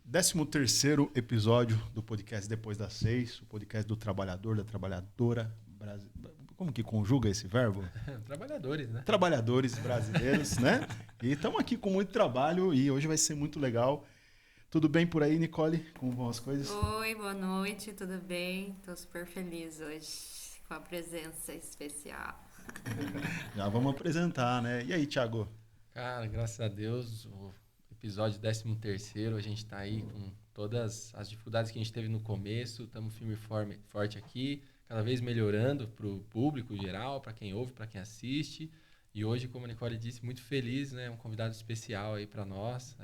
13º episódio do podcast Depois das 6, o podcast do trabalhador, da trabalhadora brasileira. Como que conjuga esse verbo? Trabalhadores, né? Trabalhadores brasileiros, né? E estamos aqui com muito trabalho e hoje vai ser muito legal. Tudo bem por aí, Nicole? Como vão as coisas? Oi, boa noite, tudo bem? Estou super feliz hoje com a presença especial. Já vamos apresentar, né? E aí, Thiago? Cara, graças a Deus, o episódio 13º, a gente tá aí com todas as dificuldades que a gente teve no começo, estamos firme e forte aqui, cada vez melhorando para o público geral, para quem ouve, para quem assiste. E hoje, como a Nicole disse, muito feliz, né? Um convidado especial aí para nós,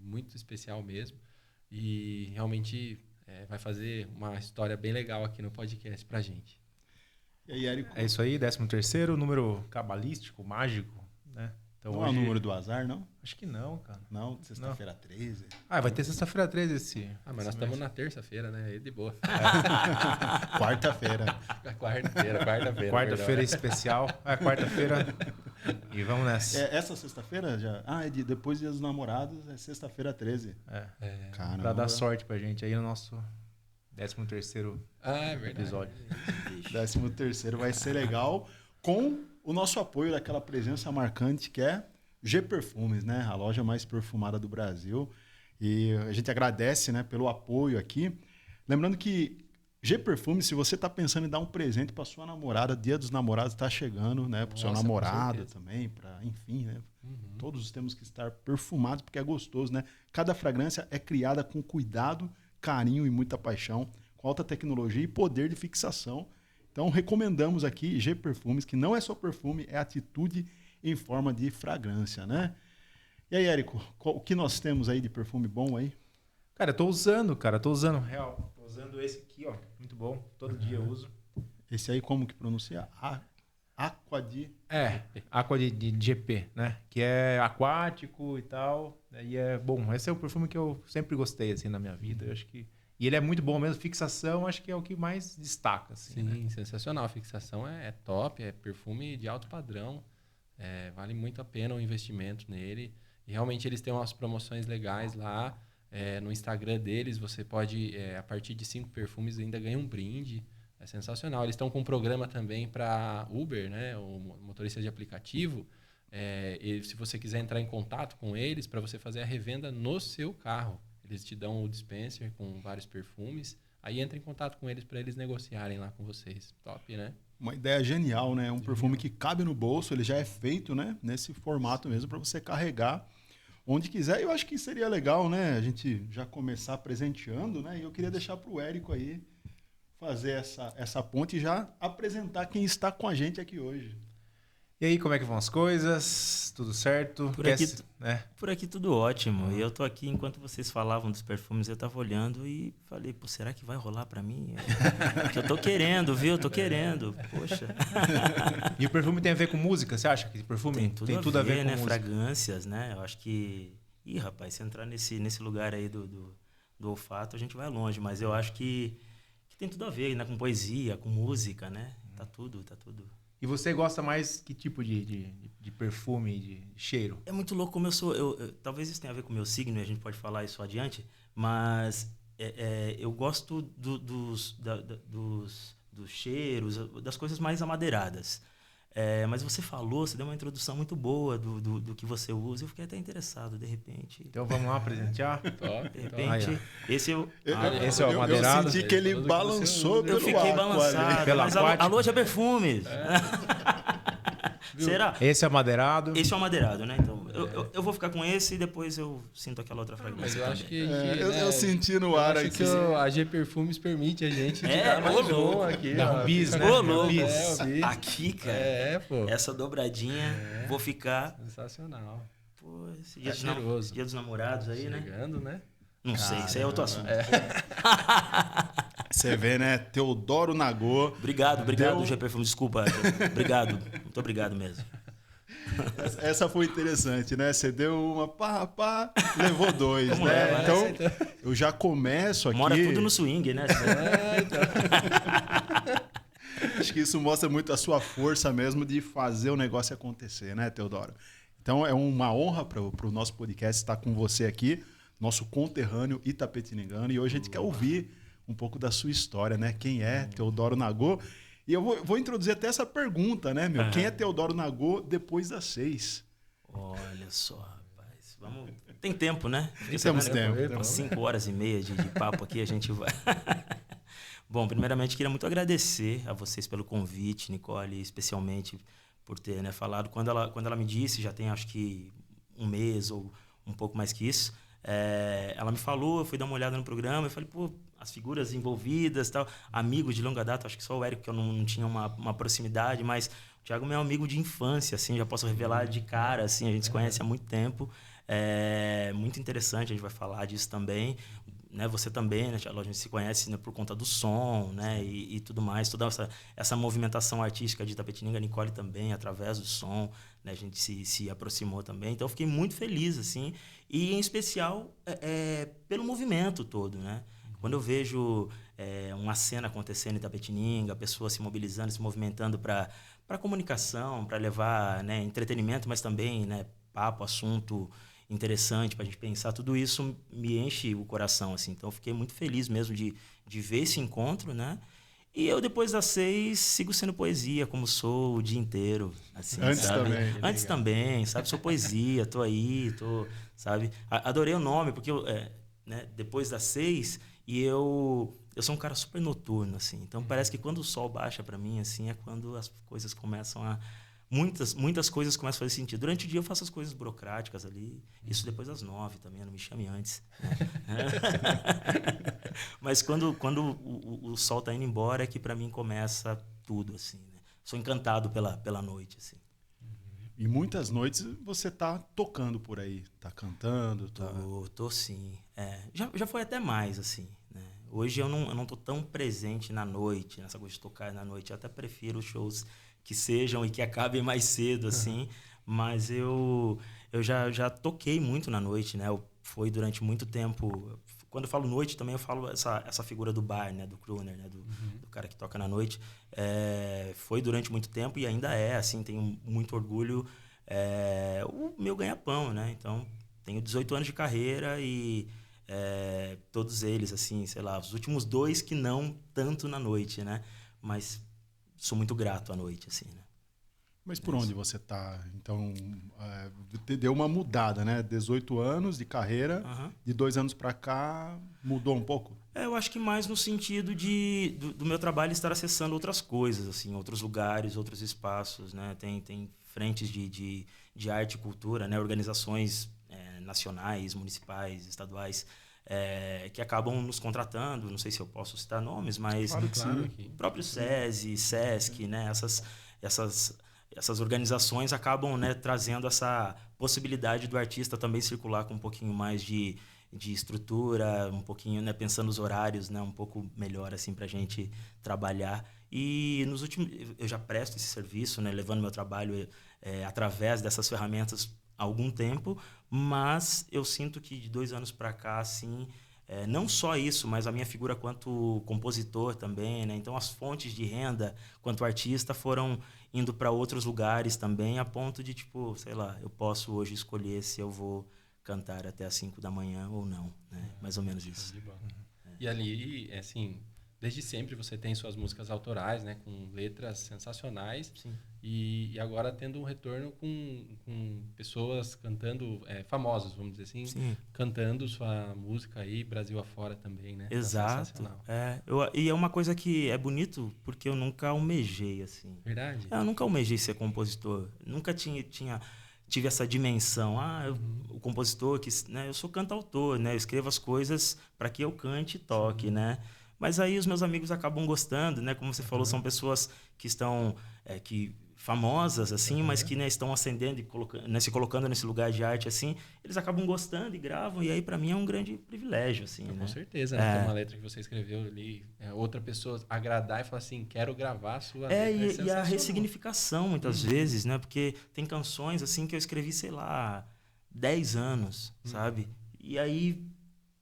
muito especial mesmo. E realmente vai fazer uma história bem legal aqui no podcast pra gente. E aí, Érico? É isso aí, 13º, número cabalístico, mágico, né? Então, Não hoje... é o número do azar, não? Acho que não, cara. Não, sexta-feira 13. Ah, vai ter sexta-feira 13 esse... Mas nós estamos na terça-feira, né? Aí de boa. Quarta-feira. Quarta-feira especial. Quarta-feira. E vamos nessa. Essa sexta-feira já? Depois do Dia dos Namorados, é sexta-feira 13. Caramba. Pra dar sorte pra gente aí no nosso 13º episódio. 13º vai ser legal com o nosso apoio daquela presença marcante que é G Perfumes, né? A loja mais perfumada do Brasil. E a gente agradece, né, pelo apoio aqui. Lembrando que G Perfumes, se você está pensando em dar um presente para sua namorada, Dia dos Namorados está chegando, né? Para o seu namorado também, enfim, né? Todos temos que estar perfumados porque é gostoso, né? Cada fragrância é criada com cuidado, carinho e muita paixão, com alta tecnologia e poder de fixação. Então, recomendamos aqui G Perfumes, que não é só perfume, é atitude em forma de fragrância, né? E aí, Érico, o que nós temos aí de perfume bom aí? Cara, eu tô usando, real. Tô usando esse aqui, ó, muito bom, todo dia eu uso. Esse aí como que pronuncia? Aqua de GP, né? Que é aquático e tal, e é bom. Esse é o perfume que eu sempre gostei, assim, na minha vida, eu acho que... E ele é muito bom mesmo, fixação acho que é o que mais destaca. Assim, sim, né? Sensacional. A fixação é top, é perfume de alto padrão. Vale muito a pena o investimento nele. E realmente eles têm umas promoções legais lá. No Instagram deles, você pode, a partir de 5 perfumes, ainda ganha um brinde. É sensacional. Eles estão com um programa também para Uber, né? O motorista de aplicativo. E se você quiser entrar em contato com eles, para você fazer a revenda no seu carro. Eles te dão o dispenser com vários perfumes. Aí entra em contato com eles para eles negociarem lá com vocês. Top, né? Uma ideia genial, né? Um perfume que cabe no bolso, ele já é feito, né? Nesse formato mesmo para você carregar onde quiser. Eu acho que seria legal, né? A gente já começar presenteando, né? E eu queria deixar para o Érico aí fazer essa ponte e já apresentar quem está com a gente aqui hoje. E aí, como é que vão as coisas? Tudo certo? Por aqui tudo ótimo. E eu tô aqui, enquanto vocês falavam dos perfumes, eu tava olhando e falei, pô, será que vai rolar pra mim? Eu tô querendo, viu? Eu tô querendo. Poxa. E o perfume tem a ver com música? Você acha que perfume tem tudo a ver com né? música? Fragrâncias, né? Eu acho que... rapaz, se entrar nesse lugar aí do olfato, a gente vai longe. Mas eu acho que tem tudo a ver, né? Com poesia, com música, né? Tá tudo. E você gosta mais que tipo de perfume, de cheiro? É muito louco como eu sou. Talvez isso tenha a ver com o meu signo, e a gente pode falar isso adiante, mas eu gosto dos cheiros, das coisas mais amadeiradas. Mas você deu uma introdução muito boa do que você usa. Eu fiquei até interessado, de repente. Então vamos lá presentear? De repente, esse é o amadeirado. Eu senti que ele balançou pelo Eu fiquei balançado. Mas a loja perfumes. Será? Esse é o amadeirado. Esse é o amadeirado, né? Então, eu vou ficar com esse e depois eu sinto aquela outra fragrância. Mas eu acho que... eu senti no ar aqui. Que a G Perfumes permite a gente dar mais um aqui. Dá um bis, né? Aqui, cara. Pô. Essa dobradinha, vou ficar... Sensacional. Pô, esse dia dos namorados aí, chegando, né? Não sei, isso aí é outro assunto. Você vê, né? Teodoro Nagô. Obrigado, G Perfumes. Desculpa. Obrigado. Muito obrigado mesmo. Essa foi interessante, né? Você deu uma levou 2, né? Então, eu já começo aqui... Mora tudo no swing, né? Então... Acho que isso mostra muito a sua força mesmo de fazer o negócio acontecer, né, Teodoro? Então, é uma honra para o nosso podcast estar com você aqui. nosso conterrâneo itapetiningano. E hoje a gente quer ouvir um pouco da sua história, né? Quem é Teodoro Nagô? E eu vou introduzir até essa pergunta, né, meu? Quem é Teodoro Nagô depois das 6? Olha só, rapaz. Vamos... Tem tempo, né? Temos tempo. Umas 5 horas e meia de papo aqui, a gente vai... Bom, primeiramente, queria muito agradecer a vocês pelo convite, Nicole, especialmente por ter, né, falado. Quando ela me disse, já tem acho que um mês ou um pouco mais que isso, ela me falou, eu fui dar uma olhada no programa, eu falei, pô, as figuras envolvidas, tal, amigos de longa data, acho que só o Érico, que eu não tinha uma proximidade, mas o Thiago é meu amigo de infância, assim, já posso revelar de cara, assim, a gente se conhece há muito tempo, muito interessante, a gente vai falar disso também, né? Você também, né, Thiago? A gente se conhece, né, por conta do som, né, e tudo mais, toda essa movimentação artística de Itapetininga, Nicole também, através do som, né, a gente se aproximou também, então eu fiquei muito feliz, assim, e em especial pelo movimento todo, né? Quando eu vejo uma cena acontecendo em Itapetininga, pessoas se mobilizando, se movimentando para comunicação, para levar, né, entretenimento, mas também, né, papo, assunto interessante para a gente pensar, tudo isso me enche o coração, assim. Então, eu fiquei muito feliz mesmo de ver esse encontro, né? E eu, depois das 6, sigo sendo poesia, como sou o dia inteiro. Assim, Antes sabe? também. Antes também, sabe? Sou poesia, tô aí, sabe? Adorei o nome, porque né, depois das 6, e eu sou um cara super noturno, assim. Então, parece que quando o sol baixa para mim, assim, é quando as coisas começam a... Muitas coisas começam a fazer sentido. Durante o dia eu faço as coisas burocráticas ali. Isso depois das 9 também, não me chame antes. Mas quando o sol tá indo embora é que para mim começa tudo, assim, né? Sou encantado pela noite, assim. E muitas noites você tá tocando por aí, tá cantando, tá... Tô sim. Já foi até mais, assim, né? Hoje eu não tô tão presente na noite, nessa coisa de tocar na noite. Eu até prefiro shows que sejam e que acabem mais cedo, assim. Mas eu já toquei muito na noite, né? Foi durante muito tempo... Quando eu falo noite, também eu falo essa figura do bar, né? Do crooner, né? Do cara que toca na noite. Foi durante muito tempo e ainda assim, tenho muito orgulho. O meu ganha-pão, né? Então, tenho 18 anos de carreira e todos eles, assim, sei lá, os últimos 2 que não tanto na noite, né? Mas sou muito grato à noite, assim, né? Mas por onde você tá? Então, deu uma mudada, né? 18 anos de carreira, de 2 anos para cá, mudou um pouco? Eu acho que mais no sentido do meu trabalho estar acessando outras coisas, assim, outros lugares, outros espaços, né? Tem frentes de arte e cultura, né? Organizações nacionais, municipais, estaduais, que acabam nos contratando, não sei se eu posso citar nomes, mas Claro que sim. o próprio SESI, SESC, né? Essas organizações acabam, né, trazendo essa possibilidade do artista também circular com um pouquinho mais de estrutura, um pouquinho, né, pensando os horários, né, um pouco melhor assim para a gente trabalhar. E nos últimos, eu já presto esse serviço, né, levando meu trabalho através dessas ferramentas há algum tempo, mas eu sinto que de 2 anos para cá, assim, não só isso, mas a minha figura quanto compositor também, né? Então as fontes de renda quanto artista foram indo para outros lugares também, a ponto de, tipo, sei lá, eu posso hoje escolher se eu vou cantar até às 5 da manhã ou não, né? Mais ou menos isso. E ali, assim, desde sempre você tem suas músicas autorais, né? Com letras sensacionais. Sim. E agora tendo um retorno com pessoas cantando, famosos, vamos dizer assim, Sim. cantando sua música aí, Brasil afora também, né? Tá Exato. sensacional. E é uma coisa que é bonito porque eu nunca almejei, assim. Verdade? Eu nunca almejei ser compositor. Nunca tive essa dimensão. O compositor, né, eu sou cantautor, né? Eu escrevo as coisas para que eu cante e toque, né? Mas aí os meus amigos acabam gostando, né? Como você falou, são pessoas que estão famosas, assim, mas que, né, estão ascendendo e se colocando nesse lugar de arte, assim. Eles acabam gostando e gravam, e aí para mim é um grande privilégio, assim, né? Com certeza, né? Tem uma letra que você escreveu ali, outra pessoa agradar e falar assim, quero gravar a sua letra. E a ressignificação, muitas vezes, né? Porque tem canções, assim, que eu escrevi, sei lá, 10 anos, sabe? E aí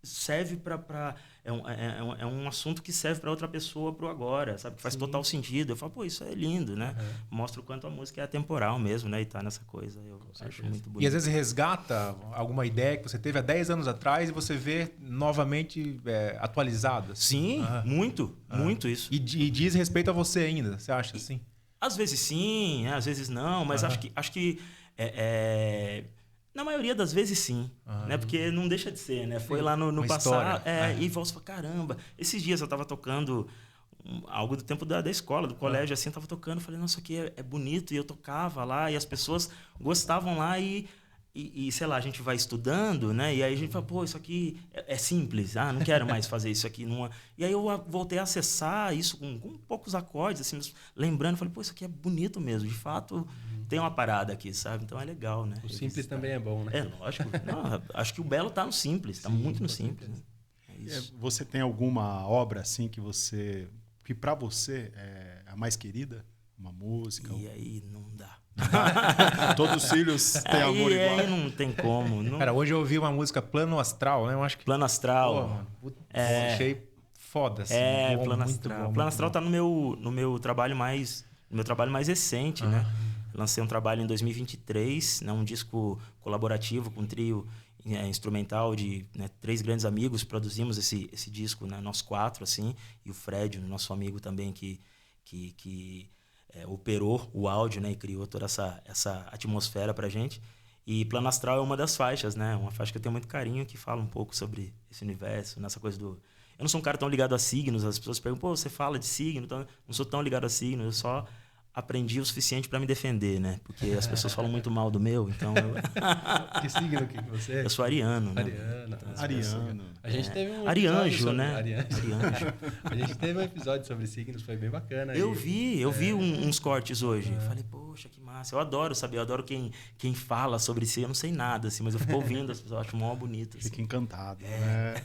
serve para é um assunto que serve para outra pessoa pro agora, sabe? Que faz total sentido. Eu falo, pô, isso é lindo, né? Mostra o quanto a música é atemporal mesmo, né? E tá nessa coisa. Eu acho muito bonito. E às vezes resgata alguma ideia que você teve há 10 anos atrás e você vê novamente atualizada. Sim, muito isso. E diz respeito a você ainda, você acha assim? Às vezes sim, né? Às vezes não, mas acho que na maioria das vezes sim, né? Porque não deixa de ser, né? Foi lá no passado, e você fala, caramba, esses dias eu tava tocando algo do tempo da escola, do colégio, assim, eu tava tocando, falei, nossa, isso aqui é bonito, e eu tocava lá, e as pessoas gostavam lá, e sei lá, a gente vai estudando, né? E aí a gente fala, pô, isso aqui é simples, não quero mais fazer isso aqui. E aí eu voltei a acessar isso com poucos acordes, assim, lembrando, falei, pô, isso aqui é bonito mesmo, de fato tem uma parada aqui, sabe? Então é legal, né? O simples também é bom, né? É, lógico. Não, acho que o belo tá no simples, tá muito no simples. Né? É isso. Você tem alguma obra assim que para você é a mais querida? Uma música? E aí não dá. Todos os filhos têm amor igual. Aí não tem como. Não... Cara, hoje eu ouvi uma música Plano Astral, né? Eu acho que... Plano Astral. Pô, mano, achei foda, assim. Bom, Plano Astral. Plano Astral tá no meu trabalho mais recente, né? Lancei um trabalho em 2023, né? Um disco colaborativo com um trio instrumental de 3 grandes amigos. Produzimos esse disco, né? Nós 4, assim. E o Fred, nosso amigo também, que operou o áudio, né? E criou toda essa atmosfera pra gente. E Plano Astral é uma das faixas, né? Uma faixa que eu tenho muito carinho, que fala um pouco sobre esse universo, nessa coisa do... Eu não sou um cara tão ligado a signos, as pessoas perguntam, pô, você fala de signo? Então, não sou tão ligado a signos, eu só aprendi o suficiente para me defender, né? Porque as pessoas falam muito mal do meu, então... Que signo que você é? Eu sou ariano, né? Ariano. A gente teve um Arianjo, sobre... né? Arianjo. A gente teve um episódio sobre signos, foi bem bacana. Eu vi uns cortes hoje. Falei, poxa, que massa. Eu adoro saber, eu adoro quem fala sobre si. Eu não sei nada, assim, mas eu fico ouvindo as pessoas, acho mó bonito. Assim. Fica encantado, né?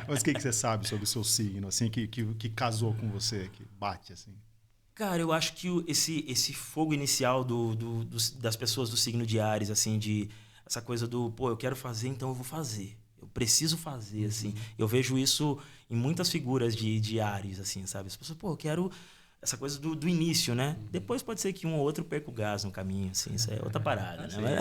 Mas o que você sabe sobre o seu signo, assim, que casou com você, que bate, assim? Cara, eu acho que esse fogo inicial das pessoas do signo de Áries, assim, de essa coisa do, pô, eu quero fazer, então eu vou fazer. Eu preciso fazer, assim. Eu vejo isso em muitas figuras de Áries, assim, sabe? As pessoas, pô, eu quero essa coisa do início, né? Depois pode ser que um ou outro perca o gás no caminho, assim, isso é outra parada, né?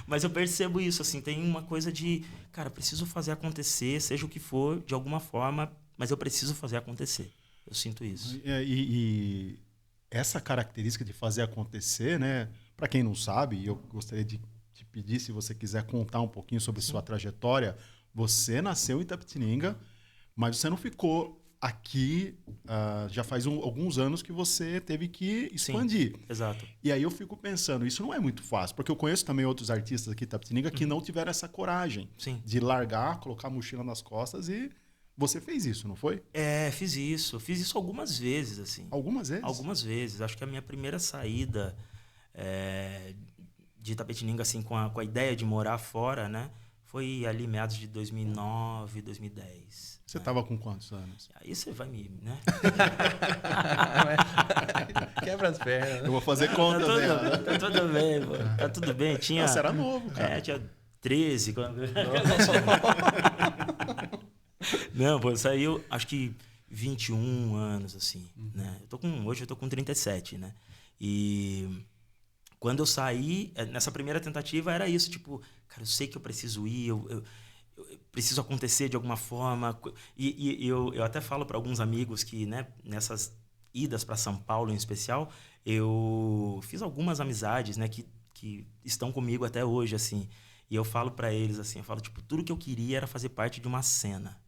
Mas eu percebo isso, assim, tem uma coisa de, cara, preciso fazer acontecer, seja o que for, de alguma forma, mas eu preciso fazer acontecer. Eu sinto isso. E essa característica de fazer acontecer, né? Para quem não sabe, eu gostaria de te pedir, se você quiser contar um pouquinho sobre sua trajetória. Você nasceu em Itapetininga, mas você não ficou aqui. Já faz alguns anos que você teve que expandir. Sim, exato. E aí eu fico pensando, isso não é muito fácil, porque eu conheço também outros artistas aqui em Itapetininga que não tiveram essa coragem de largar, colocar a mochila nas costas e... Você fez isso, não foi? Fiz isso. Fiz isso algumas vezes, assim. Algumas vezes? Algumas vezes. Acho que a minha primeira saída de Itapetininga, assim, com a ideia de morar fora, né? Foi ali meados de 2009, 2010. Você estava com quantos anos? Aí você vai me... né? Quebra as pernas. Eu vou fazer contas, né? Tá tudo bem, pô. Tá tudo bem. Você era novo, cara. Tinha 13. Não, pô, saiu, acho que 21 anos, assim, né? Hoje eu tô com 37, né? E quando eu saí, nessa primeira tentativa era isso, tipo, cara, eu sei que eu preciso ir, eu preciso acontecer de alguma forma. E eu até falo para alguns amigos que, né, nessas idas para São Paulo em especial, eu fiz algumas amizades, né, que estão comigo até hoje, assim. E eu falo para eles, assim, eu falo, tipo, tudo que eu queria era fazer parte de uma cena.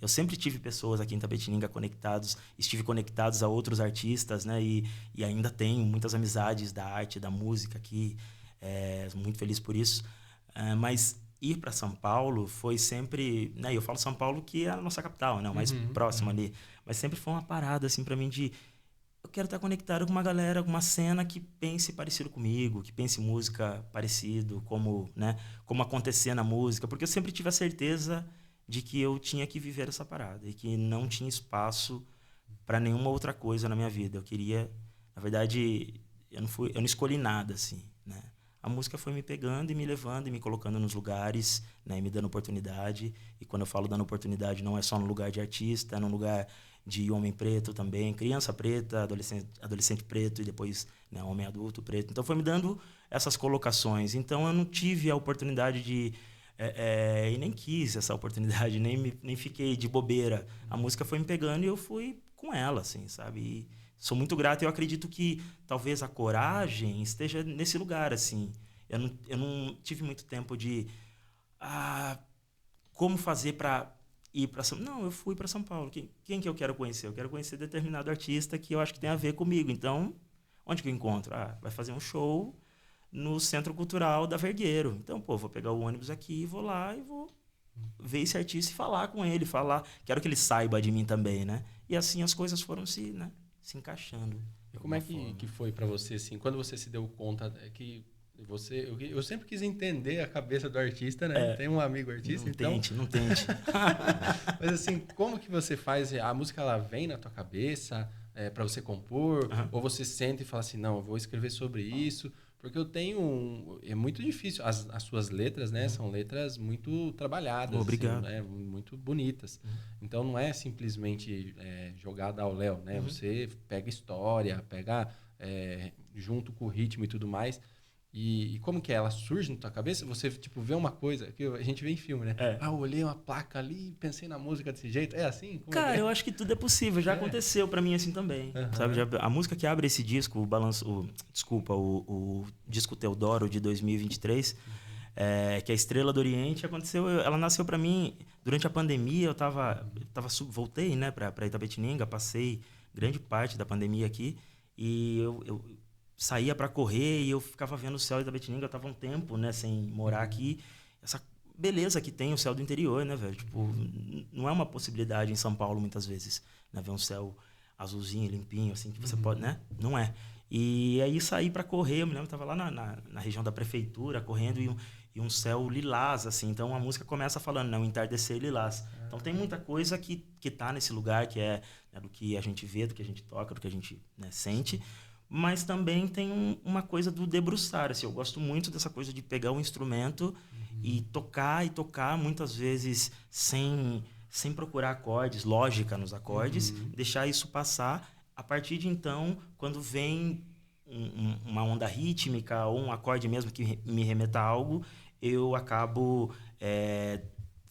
Eu sempre tive pessoas aqui em Itapetininga estive conectados a outros artistas, né? E ainda tenho muitas amizades da arte, da música aqui. Muito feliz por isso. Mas ir para São Paulo foi sempre... Né? Eu falo São Paulo, que é a nossa capital, né? O mais próximo ali. Mas sempre foi uma parada, assim, para mim de... Eu quero estar conectado com uma galera, com uma cena que pense parecido comigo, que pense música parecido, como acontecer na música. Porque eu sempre tive a certeza de que eu tinha que viver essa parada e que não tinha espaço para nenhuma outra coisa na minha vida. Eu queria... Na verdade, eu não escolhi nada, assim, né? a música foi me pegando e me levando e me colocando nos lugares, né, e me dando oportunidade. E quando eu falo dando oportunidade, não é só no lugar de artista, é no lugar de homem preto também, criança preta, adolescente preto e depois, né, homem adulto preto. Então foi me dando essas colocações. Então eu não tive a oportunidade de... e nem quis essa oportunidade, nem fiquei de bobeira. A música foi me pegando e eu fui com ela, assim, sabe? E sou muito grato e eu acredito que talvez a coragem esteja nesse lugar, assim. Eu não tive muito tempo de... como fazer para ir para São Paulo? Não, eu fui para São Paulo. Quem que eu quero conhecer? Eu quero conhecer determinado artista que eu acho que tem a ver comigo. Então, onde que eu encontro? Vai fazer um show no Centro Cultural da Vergueiro. Então, vou pegar o ônibus aqui, vou lá e vou ver esse artista e falar com ele, quero que ele saiba de mim também, né? E assim as coisas foram se encaixando. E como é que foi para você, assim, quando você se deu conta que você... Eu sempre quis entender a cabeça do artista, né? Tem um amigo artista, Não tente. Mas assim, como que você faz? A música, ela vem na tua cabeça para você compor? Ou você sente e fala assim, não, eu vou escrever sobre isso? Porque eu tenho... É muito difícil. As suas letras, né? São letras muito trabalhadas. Obrigado. Assim, né? Muito bonitas. Então, não é simplesmente jogada ao léu, né? Você pega história, pega junto com o ritmo e tudo mais. E como que é? Ela surge na tua cabeça? Você, tipo, vê uma coisa... que a gente vê em filme, né? Eu olhei uma placa ali e pensei na música desse jeito. É assim? Cara, eu acho que tudo é possível. Já aconteceu pra mim assim também. Sabe? A música que abre esse disco, o disco Teodoro de 2023, que é a Estrela do Oriente, ela nasceu pra mim durante a pandemia. Voltei, né, pra Itapetininga, passei grande parte da pandemia aqui e eu saía para correr e eu ficava vendo o céu de Itapetininga. Eu tava um tempo, né, sem morar aqui. Essa beleza que tem o céu do interior, né, velho? Tipo, não é uma possibilidade em São Paulo muitas vezes, né, ver um céu azulzinho, limpinho, assim, que você pode, né? Não é. E aí saí para correr, eu me lembro, eu tava lá na região da prefeitura, correndo e um céu lilás, assim. Então a música começa falando, né, o entardecer lilás. Então tem muita coisa que tá nesse lugar, que é, né, do que a gente vê, do que a gente toca, do que a gente, né, sente. Mas também tem uma coisa do debruçar, assim. Eu gosto muito dessa coisa de pegar um instrumento e tocar muitas vezes sem procurar acordes, lógica nos acordes, deixar isso passar. A partir de então, quando vem uma onda rítmica ou um acorde mesmo que me remeta a algo, eu acabo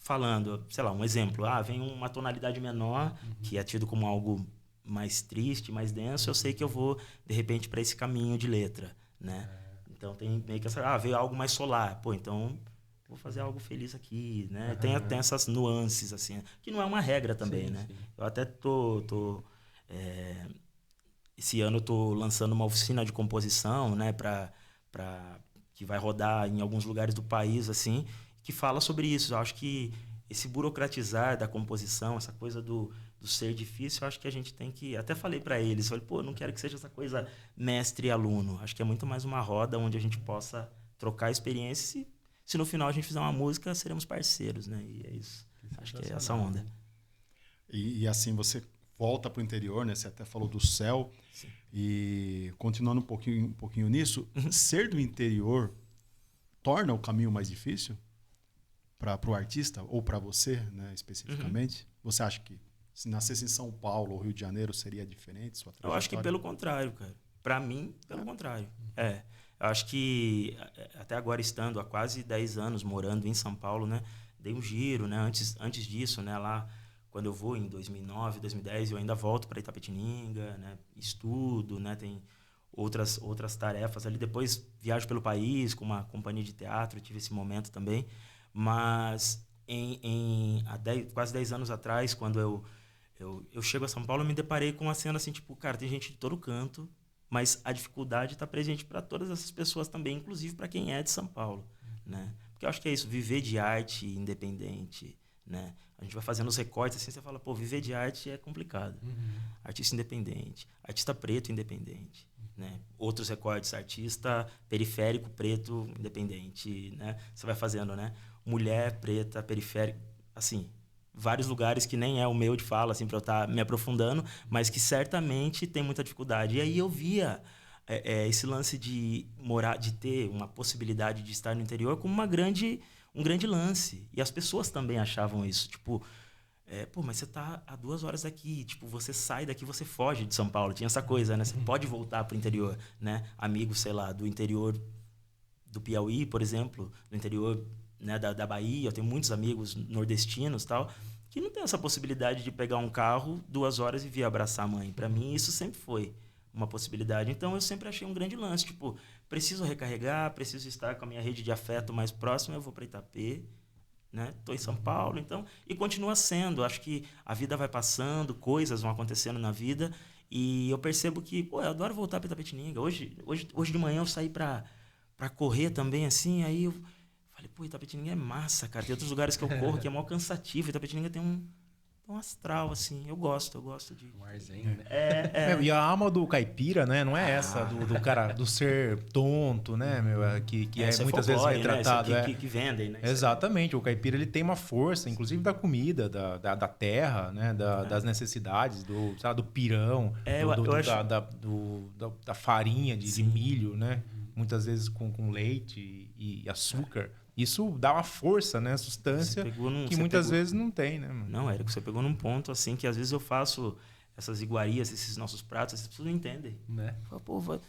falando, sei lá, um exemplo. Vem uma tonalidade menor, que é tido como algo mais triste, mais denso, eu sei que eu vou, de repente, para esse caminho de letra, né? Então, tem meio que essa... veio algo mais solar. Então, vou fazer algo feliz aqui, né? Tem essas nuances, assim, que não é uma regra também, né? Sim. Eu até esse ano eu tô lançando uma oficina de composição, né? Que vai rodar em alguns lugares do país, assim, que fala sobre isso. Eu acho que esse burocratizar da composição, essa coisa do ser difícil, eu acho que a gente tem que... Até falei para eles, não quero que seja essa coisa mestre e aluno. Acho que é muito mais uma roda onde a gente possa trocar experiências e, se no final a gente fizer uma música, seremos parceiros, né? E é isso. Acho que é essa onda. E assim, você volta para o interior, né? Você até falou do céu. Sim. E continuando um pouquinho nisso, ser do interior torna o caminho mais difícil para o artista ou para você, né, especificamente? Você acha que se nascesse em São Paulo ou Rio de Janeiro seria diferente sua trajetória? Eu acho que pelo contrário, cara. Para mim, pelo contrário. Eu acho que até agora, estando há quase 10 anos morando em São Paulo, né, dei um giro, né, antes disso, né, lá quando eu vou em 2009, 2010, eu ainda volto para Itapetininga, né, estudo, né, tem outras tarefas ali. Depois viajo pelo país com uma companhia de teatro, tive esse momento também. Mas há quase 10 anos atrás, quando eu chego a São Paulo, eu me deparei com uma cena assim, tipo, cara, tem gente de todo canto, mas a dificuldade está presente para todas essas pessoas também, inclusive para quem é de São Paulo, né? Porque eu acho que é isso, viver de arte independente, né? A gente vai fazendo os recortes assim, você fala, viver de arte é complicado. Artista independente, artista preto independente, né? Outros recortes, artista periférico preto independente, né? Você vai fazendo, né? Mulher preta periférica, assim, vários lugares que nem é o meu de fala, assim, para eu estar me aprofundando, mas que certamente tem muita dificuldade. E aí eu via esse lance de morar, de ter uma possibilidade de estar no interior como um grande lance. E as pessoas também achavam isso. Tipo, pô, mas você tá a 2 horas daqui. Tipo, você sai daqui, você foge de São Paulo. Tinha essa coisa, né? Você pode voltar pro interior, né? Amigos, sei lá, do interior do Piauí, por exemplo, do interior, né, da Bahia. Eu tenho muitos amigos nordestinos e tal, que não tem essa possibilidade de pegar um carro 2 horas e vir abraçar a mãe. Para mim, isso sempre foi uma possibilidade. Então, eu sempre achei um grande lance. Tipo, preciso recarregar, preciso estar com a minha rede de afeto mais próxima, eu vou para Itapê, né? Tô em São Paulo, então... E continua sendo. Acho que a vida vai passando, coisas vão acontecendo na vida, e eu percebo que, pô, eu adoro voltar para Itapetininga. Hoje de manhã eu saí para correr também, assim, aí eu falei, pô, Itapetininga é massa, cara. Tem outros lugares que eu corro que é mó cansativo. Itapetininga tem um astral, assim. Eu gosto de... Um arzinho, né? E a alma do caipira, né? Não é essa do cara, do ser tonto, né, meu? Que é muitas vezes retratado. Né? Que vendem, né? Exatamente. O caipira, ele tem uma força, inclusive da comida, da terra, né? Das necessidades, do pirão, da farinha de milho, né? Muitas vezes com leite e açúcar. Isso dá uma força, né? Sustância que muitas vezes não tem, né, mano? Não, Érico, você pegou num ponto, assim, que às vezes eu faço essas iguarias, esses nossos pratos, as pessoas não entendem. Né? Falo, pô,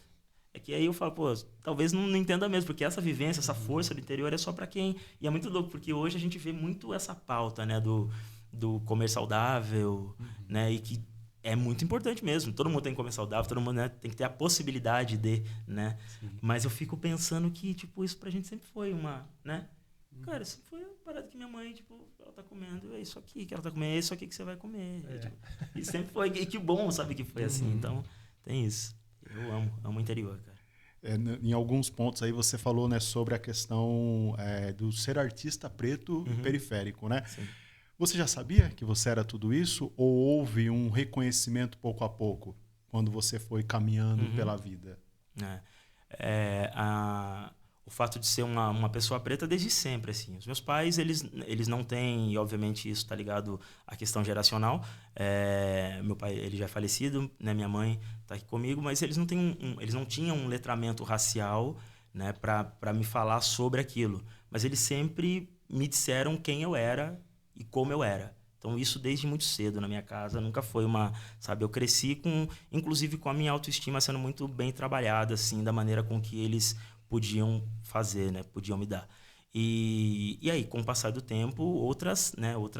é que aí eu falo, pô, talvez não entenda mesmo, porque essa vivência, essa força do interior é só para quem... E é muito louco, porque hoje a gente vê muito essa pauta, né? Do comer saudável, né? E que é muito importante mesmo. Todo mundo tem que comer saudável, todo mundo, né, tem que ter a possibilidade de, né? Sim. Mas eu fico pensando que, tipo, isso pra gente sempre foi uma, né? Cara, isso foi uma parada que minha mãe, tipo, ela tá comendo, é isso aqui que ela tá comendo, é isso aqui que você vai comer. Tipo, e sempre foi, e que bom, sabe, que foi assim. Então, tem isso. Eu amo o interior, cara. Em alguns pontos aí você falou, né, sobre a questão do ser artista preto periférico, né? Sim. Você já sabia que você era tudo isso? Ou houve um reconhecimento pouco a pouco, quando você foi caminhando pela vida? O fato de ser uma pessoa preta desde sempre, assim. Os meus pais, eles não têm, e obviamente isso está ligado à questão geracional. Meu pai, ele já é falecido, né? Minha mãe está aqui comigo, mas eles não tinham um letramento racial, né, para me falar sobre aquilo. Mas eles sempre me disseram quem eu era e como eu era. Então, isso desde muito cedo na minha casa. Nunca foi sabe, eu cresci inclusive com a minha autoestima sendo muito bem trabalhada, assim, da maneira com que eles podiam fazer, né? Podiam me dar. E aí, com o passar do tempo, outras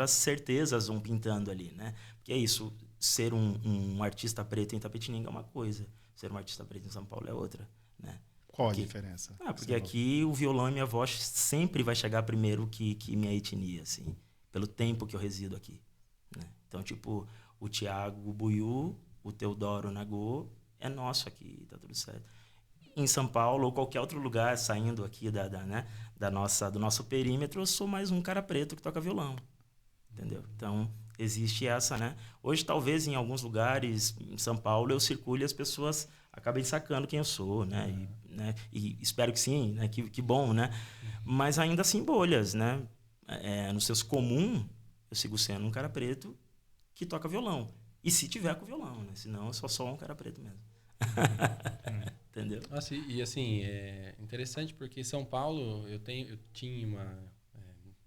certezas vão pintando ali, né? Porque é isso, ser um artista preto em Itapetininga é uma coisa, ser um artista preto em São Paulo é outra, né? Qual a diferença? Porque aqui o violão e minha voz sempre vai chegar primeiro que minha etnia, assim, pelo tempo que eu resido aqui, né? Então, tipo, o Thiago Buiú, o Teodoro Nagô, é nosso aqui, tá tudo certo. Em São Paulo ou qualquer outro lugar, saindo aqui do nosso perímetro, eu sou mais um cara preto que toca violão, entendeu? Então, existe essa, né? Hoje, talvez, em alguns lugares, em São Paulo, eu circule e as pessoas acabem sacando quem eu sou, né? E espero que sim, né? Que bom, né? Mas ainda assim, bolhas, né? No senso comum, eu sigo sendo um cara preto que toca violão. E se tiver com violão, né? Senão eu sou só um cara preto mesmo. Entendeu? E assim, é interessante porque São Paulo, eu tinha uma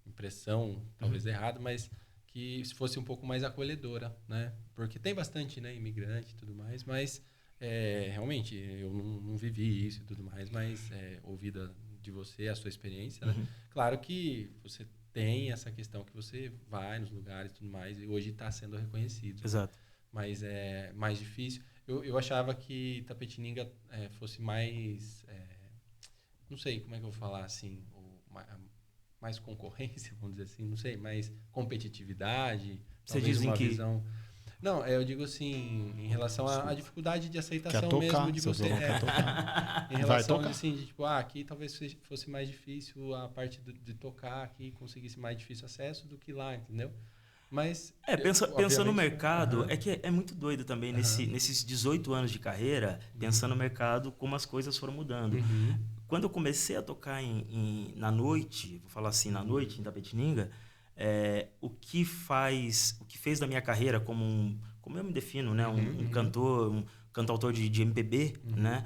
impressão, talvez errada, mas que fosse um pouco mais acolhedora, né? Porque tem bastante, né, imigrante e tudo mais, mas realmente eu não vivi isso e tudo mais, mas ouvida de você, a sua experiência, né? Claro que você tem essa questão que você vai nos lugares e tudo mais, e hoje está sendo reconhecido. Exato. Mas é mais difícil. Eu achava que Itapetininga fosse mais... não sei como é que eu vou falar assim, mais concorrência, vamos dizer assim, não sei, mais competitividade. Você diz em que... visão... Não, eu digo assim, em relação à dificuldade de aceitação tocar, mesmo de você. Tocar. Em relação assim, de tipo, aqui talvez fosse mais difícil a parte de tocar, aqui conseguisse mais difícil acesso do que lá, entendeu? Mas pensando no mercado, é que é muito doido também nesses 18 anos de carreira, pensando no mercado, como as coisas foram mudando. Quando eu comecei a tocar na noite, vou falar assim, na noite em Itapetininga, o que fez da minha carreira como eu me defino, né, um cantor, um cantautor de MPB, né,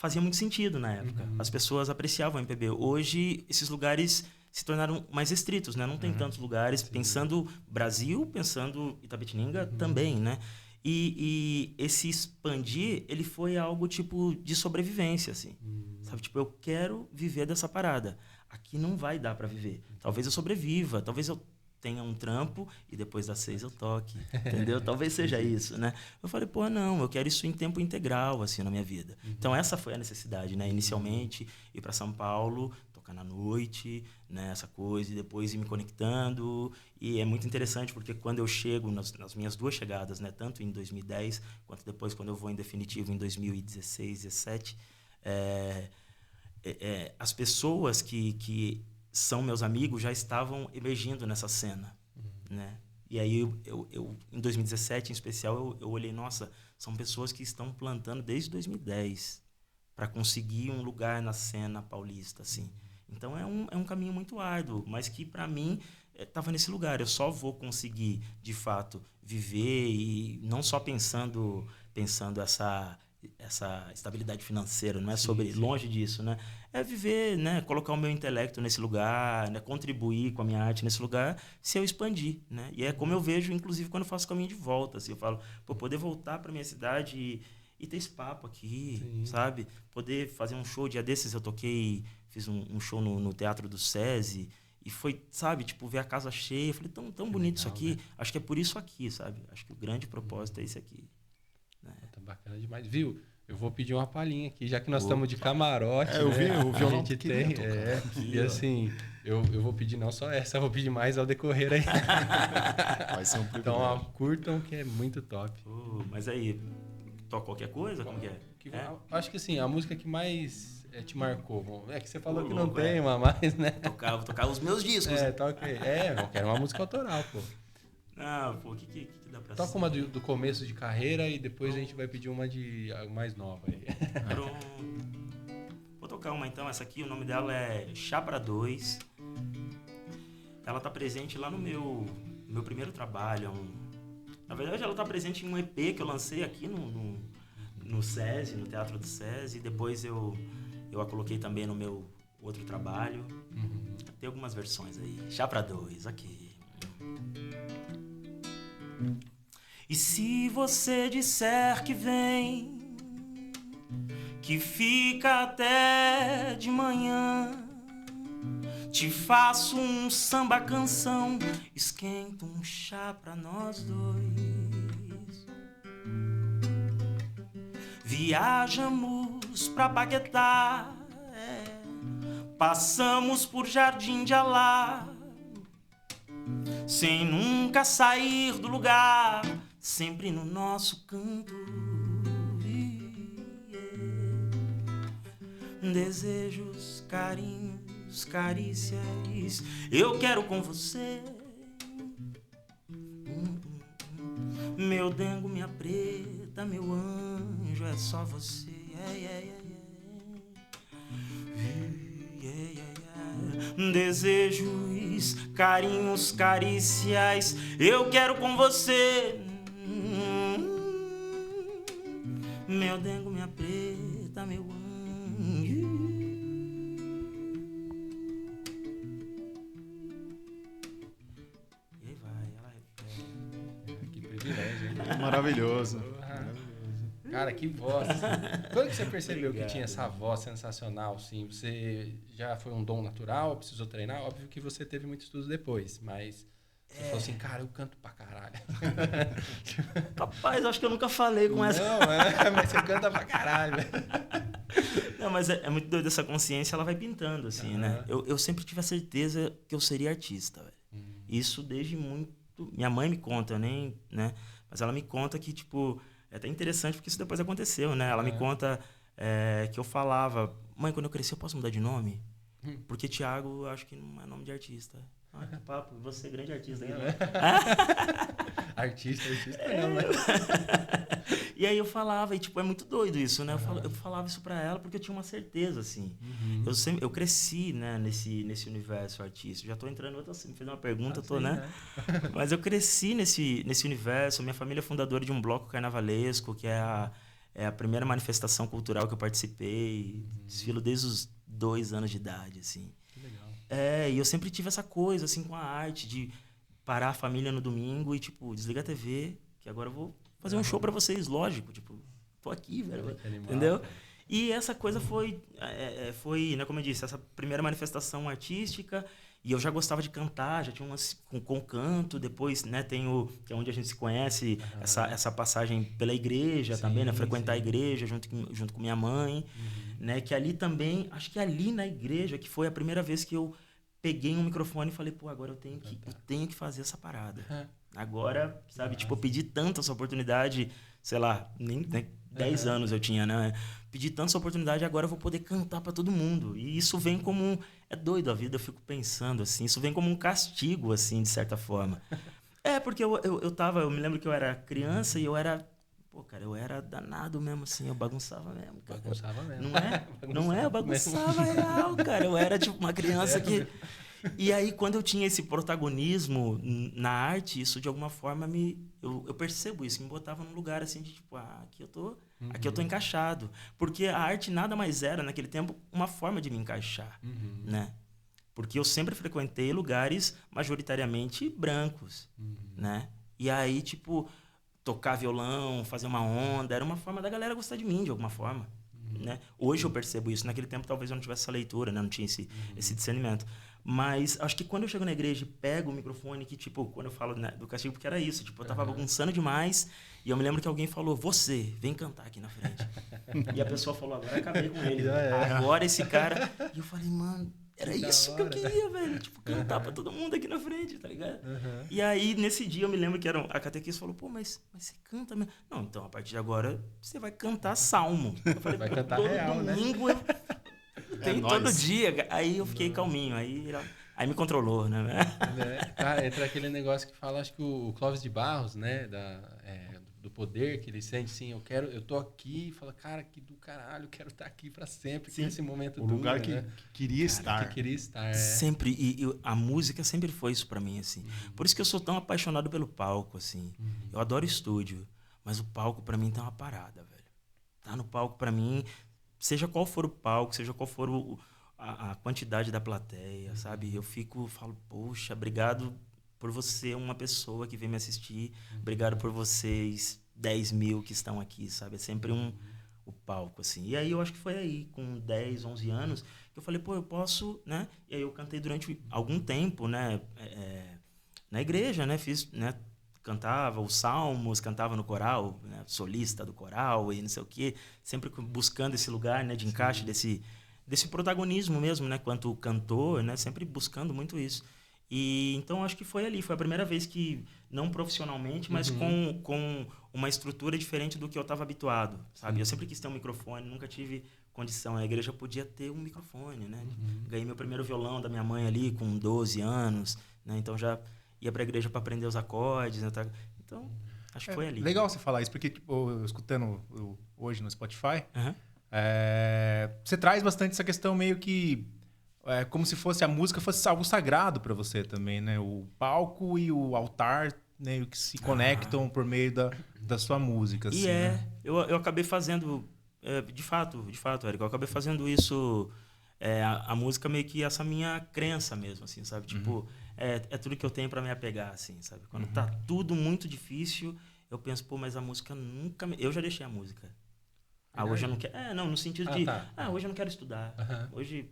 fazia muito sentido na época. As pessoas apreciavam o MPB. Hoje, esses lugares se tornaram mais restritos, né? Não tem tantos lugares. Sim. Pensando Brasil, pensando Itapetininga também, né? E esse expandir, ele foi algo tipo de sobrevivência, assim. Sabe? Tipo, eu quero viver dessa parada. Aqui não vai dar para viver. Talvez eu sobreviva, talvez eu tenha um trampo e depois das 6 eu toque, entendeu? Talvez seja isso, né? Eu falei, pô, não, eu quero isso em tempo integral, assim, na minha vida. Então, essa foi a necessidade, né? Inicialmente, ir para São Paulo, tocar na noite, né? Essa coisa, e depois ir me conectando. E é muito interessante, porque quando eu chego, nas minhas 2 chegadas, né? Tanto em 2010, quanto depois quando eu vou em definitivo em 2016, 2017, as pessoas que são meus amigos já estavam emergindo nessa cena, né? E aí eu em 2017 em especial eu olhei, nossa, são pessoas que estão plantando desde 2010 para conseguir um lugar na cena paulista, assim. Então é um caminho muito árduo, mas que para mim estava nesse lugar. Eu só vou conseguir de fato viver, e não só pensando essa estabilidade financeira, não é sobre longe disso, né? É viver, né? Colocar o meu intelecto nesse lugar, né? Contribuir com a minha arte nesse lugar, se eu expandir, né? E é como eu vejo, inclusive, quando eu faço o caminho de volta, assim, eu falo, pô, poder voltar para minha cidade e ter esse papo aqui, sabe? Poder fazer um show, dia desses eu fiz um show no Teatro do SESI, e foi, sabe, tipo, ver a casa cheia, eu falei, tão bonito legal, isso aqui, né? Acho que é por isso aqui, sabe? Acho que o grande propósito é esse aqui. Tá bacana demais. Viu? Eu vou pedir uma palhinha aqui, já que nós estamos de camarote. Eu vi, né? o violão a gente tem. Aqui, e assim, eu vou pedir não só essa, eu vou pedir mais ao decorrer aí. Vai ser um privilégio. Então, curtam, que é muito top. Mas aí, toca qualquer coisa? Como que é? Acho que assim, a música que mais te marcou. É que você falou que não tem uma mais, né? Tocava os meus discos. Toquei. Eu quero uma música autoral, pô. Ah, pô, o que dá pra ser? Toca uma do começo de carreira e depois a gente vai pedir uma de mais nova aí. Vou tocar uma então, essa aqui, o nome dela é Chapra 2. Ela tá presente lá no meu primeiro trabalho. Na verdade, ela tá presente em um EP que eu lancei aqui no SESI, no Teatro do SESI. Depois eu a coloquei também no meu outro trabalho. Tem algumas versões aí. Chapra 2, aqui. E se você disser que vem, que fica até de manhã, te faço um samba canção, esquento um chá pra nós dois. Viajamos pra Paquetá, passamos por Jardim de Alá, sem nunca sair do lugar, sempre no nosso canto. Desejos, carinhos, carícias, eu quero com você. Meu dengo, minha preta, meu anjo, é só você. Desejos, carinhos, carícias, eu quero com você. Meu dengo, minha preta, meu anjo. E aí vai, ela repete. Que privilégio, hein? Maravilhoso. Cara, que voz. Quando que você percebeu que tinha essa voz sensacional, assim? Você já foi um dom natural, precisou treinar? Óbvio que você teve muito estudo depois, mas você falou assim, cara, eu canto pra caralho. Rapaz, acho que eu nunca falei com essa. Não, mas você canta pra caralho. Não, mas é muito doido, essa consciência, ela vai pintando, assim, né? Eu sempre tive a certeza que eu seria artista, velho. Isso desde muito... Minha mãe me conta, né? Mas ela me conta que, tipo... É até interessante porque isso depois aconteceu, né? Ela me conta que eu falava, mãe, quando eu crescer eu posso mudar de nome? Porque Thiago, eu acho que não é nome de artista. Ah, que papo, você é grande artista. Artista não, né? E aí eu falava, e tipo, é muito doido isso, né? Eu falava isso pra ela porque eu tinha uma certeza, assim. Eu cresci, né, nesse universo artístico. Já tô entrando em outra, me fez uma pergunta, né? Mas eu cresci nesse universo. Minha família é fundadora de um bloco carnavalesco, que é É a primeira manifestação cultural que eu participei. Desfilo desde os 2 anos de idade, assim. Que legal. E eu sempre tive essa coisa, assim, com a arte, de parar a família no domingo e, tipo, desliga a TV, que agora eu vou fazer um show pra vocês, lógico. Tipo, tô aqui, velho. Que animal, Entendeu? cara. E essa coisa foi, né, como eu disse, essa primeira manifestação artística. E eu já gostava de cantar, já tinha umas com canto. Depois, né, tem o que é onde a gente se conhece, essa passagem pela igreja também, né, frequentar a igreja junto com minha mãe, né, que ali também, acho que ali na igreja que foi a primeira vez que eu peguei um microfone e falei, pô, agora eu tenho que fazer essa parada. Agora, sabe, tipo, eu pedi tanto essa oportunidade, sei lá, nem 10 anos eu tinha, né? Pedi tanto essa oportunidade, agora eu vou poder cantar pra todo mundo. E isso vem como é doido a vida, eu fico pensando assim, isso vem como um castigo, assim, de certa forma. Porque eu me lembro que eu era criança e eu era, pô, cara, eu era danado mesmo, assim, eu bagunçava mesmo, cara. Bagunçava mesmo. Não é? Não é? Eu bagunçava real, cara. Eu era tipo uma criança que... E aí, quando eu tinha esse protagonismo na arte, isso de alguma forma eu percebo isso, me botava num lugar assim de tipo, aqui eu tô encaixado. Porque a arte nada mais era, naquele tempo, uma forma de me encaixar, né? Porque eu sempre frequentei lugares majoritariamente brancos, né? E aí, tipo, tocar violão, fazer uma onda, era uma forma da galera gostar de mim, de alguma forma. Né? Hoje eu percebo isso. Naquele tempo talvez eu não tivesse essa leitura, né? Não tinha esse discernimento. Mas acho que quando eu chego na igreja e pego o microfone, que tipo, quando eu falo, né, do castigo, porque era isso, tipo, eu tava bagunçando demais, e eu me lembro que alguém falou, você, vem cantar aqui na frente. E a pessoa falou, agora acabei com ele. Agora esse cara... E eu falei, mano, era isso que eu queria, velho. Tipo, cantar pra todo mundo aqui na frente, tá ligado? E aí, nesse dia, eu me lembro que a catequista falou, pô, mas você canta mesmo? Não, então, a partir de agora, você vai cantar salmo. Eu falei, vai cantar todo real, domingo, né? Tem todo dia. Aí eu fiquei calminho. Aí me controlou, né? Cara, entra aquele negócio que fala, acho que o Clóvis de Barros, né? Do poder que ele sente, assim, eu tô aqui e fala, cara, que do caralho, quero estar aqui pra sempre, que esse momento o lugar que queria estar. Que queria estar. Sempre, e a música sempre foi isso pra mim, assim. Por isso que eu sou tão apaixonado pelo palco, assim. Eu adoro estúdio, mas o palco pra mim tem uma parada, velho. Tá no palco pra mim, seja qual for o palco, seja qual for a quantidade da plateia, sabe? Eu falo, poxa, obrigado por você, uma pessoa que vem me assistir. Obrigado por vocês, 10 mil que estão aqui, sabe? É sempre o palco, assim. E aí eu acho que foi aí, com 10, 11 anos, que eu falei, pô, eu posso, né? E aí eu cantei durante algum tempo, né? Na igreja, né? Fiz, né? Cantava os salmos, cantava no coral, né? Solista do coral e não sei o quê. Sempre buscando esse lugar, né? De encaixe, desse protagonismo mesmo, né? Quanto cantor, né? Sempre buscando muito isso. E então acho que foi ali, foi a primeira vez que, não profissionalmente, mas com uma estrutura diferente do que eu estava habituado, sabe? Eu sempre quis ter um microfone, nunca tive condição. A igreja podia ter um microfone, né? Ganhei meu primeiro violão da minha mãe ali com 12 anos, né? Então já ia para a igreja para aprender os acordes, né? Então acho que foi ali. Legal você falar isso, porque tipo, eu escutando hoje no Spotify, você traz bastante essa questão meio que como se fosse a música fosse algo sagrado para você também, né? O palco e o altar meio que se conectam por meio da sua música. Assim, né? Eu acabei fazendo, de fato, Érico, eu acabei fazendo isso, a música meio que essa minha crença mesmo, assim, sabe? Tipo, é tudo que eu tenho para me apegar, assim, sabe? Quando tá tudo muito difícil, eu penso, pô, mas a música nunca... Eu já deixei a música. Hoje eu não quero... não, no sentido de... Tá. Hoje eu não quero estudar. Hoje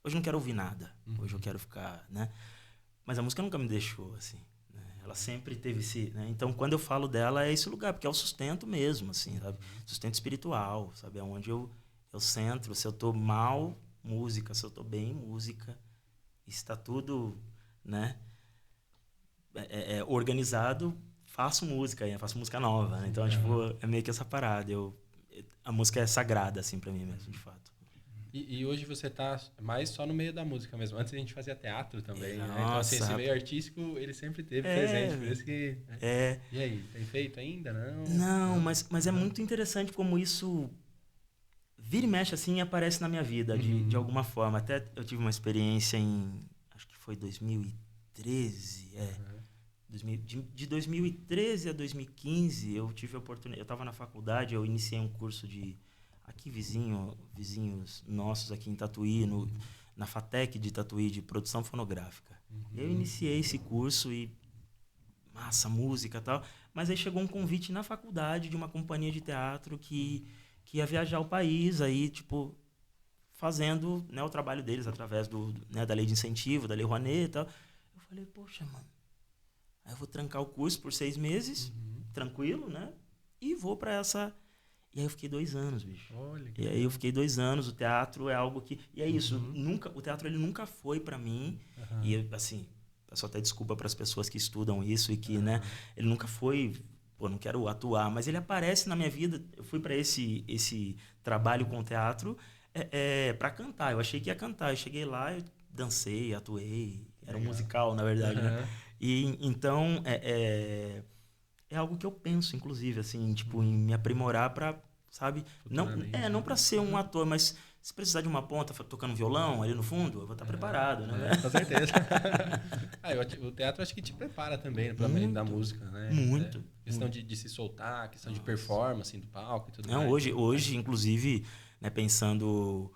eu não quero ouvir nada. Hoje eu quero ficar, né? Mas a música nunca me deixou, assim. Né? Ela sempre teve esse... Né? Então, quando eu falo dela, é esse lugar, porque é o sustento mesmo, assim, sabe? Sustento espiritual, sabe? É onde eu centro. Se eu tô mal, música. Se eu tô bem, música. Está tudo, né? Organizado, faço música, faço música nova, né? Então, tipo, é meio que essa parada. A música é sagrada, assim, pra mim mesmo, de fato. E hoje você tá mais só no meio da música mesmo. Antes a gente fazia teatro também, né? Então, assim, esse meio artístico, ele sempre teve presente. Por isso que... E aí, tem feito ainda? Não, mas é muito interessante como isso vira e mexe assim e aparece na minha vida, de alguma forma. Até eu tive uma experiência acho que foi 2013, De 2013 a 2015, eu tive a oportunidade... Eu estava na faculdade, eu iniciei um curso de... Aqui, vizinhos nossos aqui em Tatuí, na FATEC de Tatuí, de produção fonográfica. Eu iniciei esse curso e... Massa, música e tal. Mas aí chegou um convite na faculdade de uma companhia de teatro que ia viajar o país, aí, tipo... fazendo, né, o trabalho deles através da lei de incentivo, da lei Rouanet e tal. Eu falei, poxa, mano, aí eu vou trancar o curso por 6 meses, tranquilo, né? E vou pra essa... E aí eu fiquei 2 anos, bicho. Olha que E aí eu fiquei 2 anos, o teatro é algo que... E é isso, o teatro ele nunca foi pra mim. E, assim, peço até desculpa pras pessoas que estudam isso e que, né, ele nunca foi... Pô, não quero atuar, mas ele aparece na minha vida. Eu fui pra esse trabalho com o teatro... para cantar. Eu achei que ia cantar. Eu cheguei lá, eu dancei, atuei. Era um musical, na verdade, né? E então é algo que eu penso, inclusive, assim, tipo, em me aprimorar para, sabe? Não para ser um ator, mas se precisar de uma ponta tocando violão ali no fundo, eu vou estar preparado, né? Com certeza. O teatro acho que te prepara também para meio da música, né? Muito. Questão de se soltar, questão de performance do palco e tudo Não, mais. hoje, inclusive, né, pensando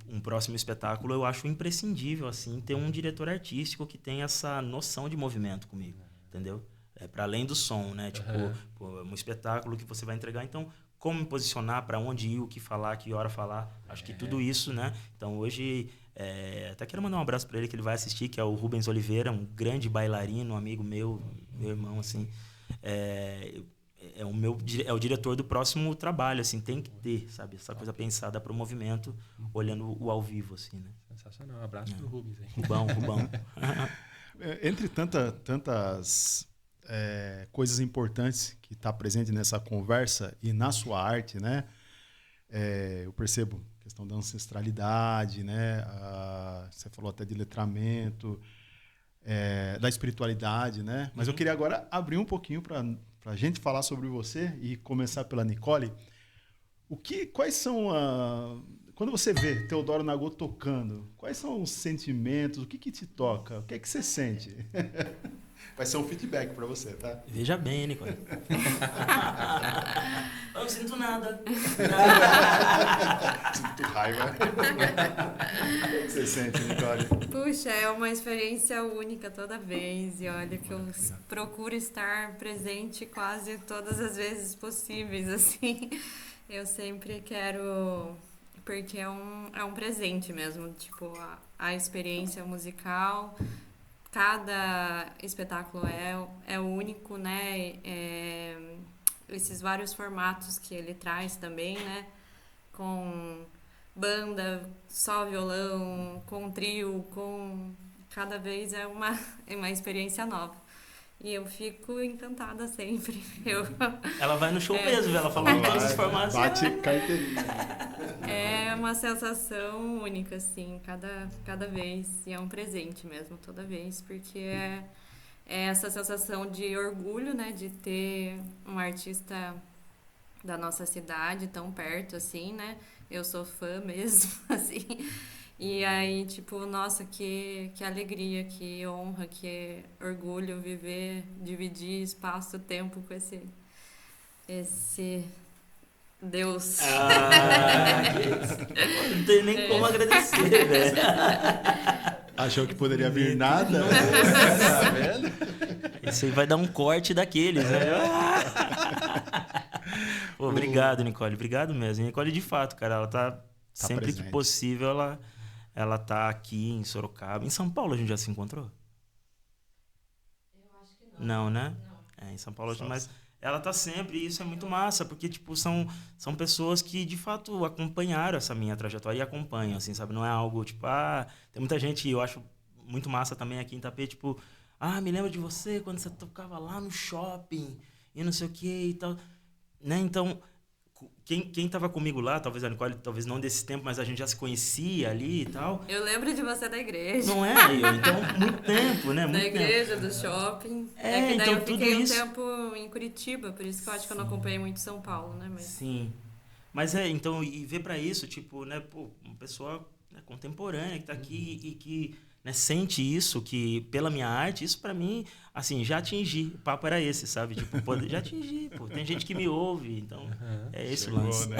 um próximo espetáculo, eu acho imprescindível assim ter um diretor artístico que tenha essa noção de movimento comigo, entendeu? Para além do som, né? Tipo, um espetáculo que você vai entregar, então como me posicionar, para onde ir, o que falar, que hora falar, acho que tudo isso, né? Então hoje até quero mandar um abraço para ele que ele vai assistir, que é o Rubens Oliveira, um grande bailarino, um amigo meu irmão, assim. É o diretor do próximo trabalho, assim, tem que ter, sabe, essa coisa pensada para o movimento, olhando o ao vivo, assim, né? Sensacional, um abraço pro Rubens aí. Rubão. Entre tantas coisas importantes que está presente nessa conversa e na sua arte, né? Eu percebo a questão da ancestralidade, né? Você falou até de letramento, da espiritualidade, né? Mas eu queria agora abrir um pouquinho para a gente falar sobre você e começar pela Nicole. Quais são quando você vê Teodoro Nagô tocando, quais são os sentimentos? O que te toca? O que é que você sente? Vai ser um feedback para você, tá? Veja bem, Nicole. Eu não sinto nada. Sinto raiva. O que você sente, Nicole? Puxa, é uma experiência única toda vez. E olha que eu procuro estar presente quase todas as vezes possíveis, assim. Eu sempre quero... Porque é um presente mesmo. Tipo, a experiência musical... Cada espetáculo é único, né? Esses vários formatos que ele traz também, né? Com banda, só violão, com trio, cada vez é uma experiência nova. E eu fico encantada sempre. Ela vai no show mesmo, ela falou todos os formatos. Bate carteirinha. É uma sensação única, assim, cada vez. E é um presente mesmo, toda vez, porque é essa sensação de orgulho, né? De ter um artista da nossa cidade tão perto, assim, né? Eu sou fã mesmo, assim. E aí, tipo, nossa, que alegria, que honra, que orgulho dividir espaço-tempo com esse Deus. Não tem nem como agradecer, velho. Achou que poderia vir nada? Tá vendo? Isso aí vai dar um corte daqueles, né? Pô, obrigado, Nicole. Obrigado mesmo. Nicole, de fato, cara, ela tá sempre presente. que possível, ela tá aqui em Sorocaba. Em São Paulo a gente já se encontrou? Eu acho que não. Não, né? Em São Paulo, mas ela tá sempre, e isso é muito massa, porque, tipo, são pessoas que, de fato, acompanharam essa minha trajetória e acompanham, assim, sabe? Não é algo, tipo, tem muita gente, eu acho muito massa também aqui em Itapê, tipo, me lembro de você quando você tocava lá no shopping e não sei o que e tal, né? Então, quem tava comigo lá, talvez a Nicole, talvez não desse tempo, mas a gente já se conhecia ali e tal. Eu lembro de você da igreja. Não é? Então, muito tempo, né? Muito da igreja, do shopping. Que daí então, eu fiquei tudo isso... tempo em Curitiba, por isso que eu acho que eu não acompanhei muito São Paulo, né? Mas... Sim. Mas então, e ver pra isso, tipo, né, pô, uma pessoa, né, contemporânea que tá aqui e que, né, sente isso, que pela minha arte, isso para mim, assim, já atingi. O papo era esse, sabe? Tipo, pô, já atingi, pô. Tem gente que me ouve, então é esse o lance. Né?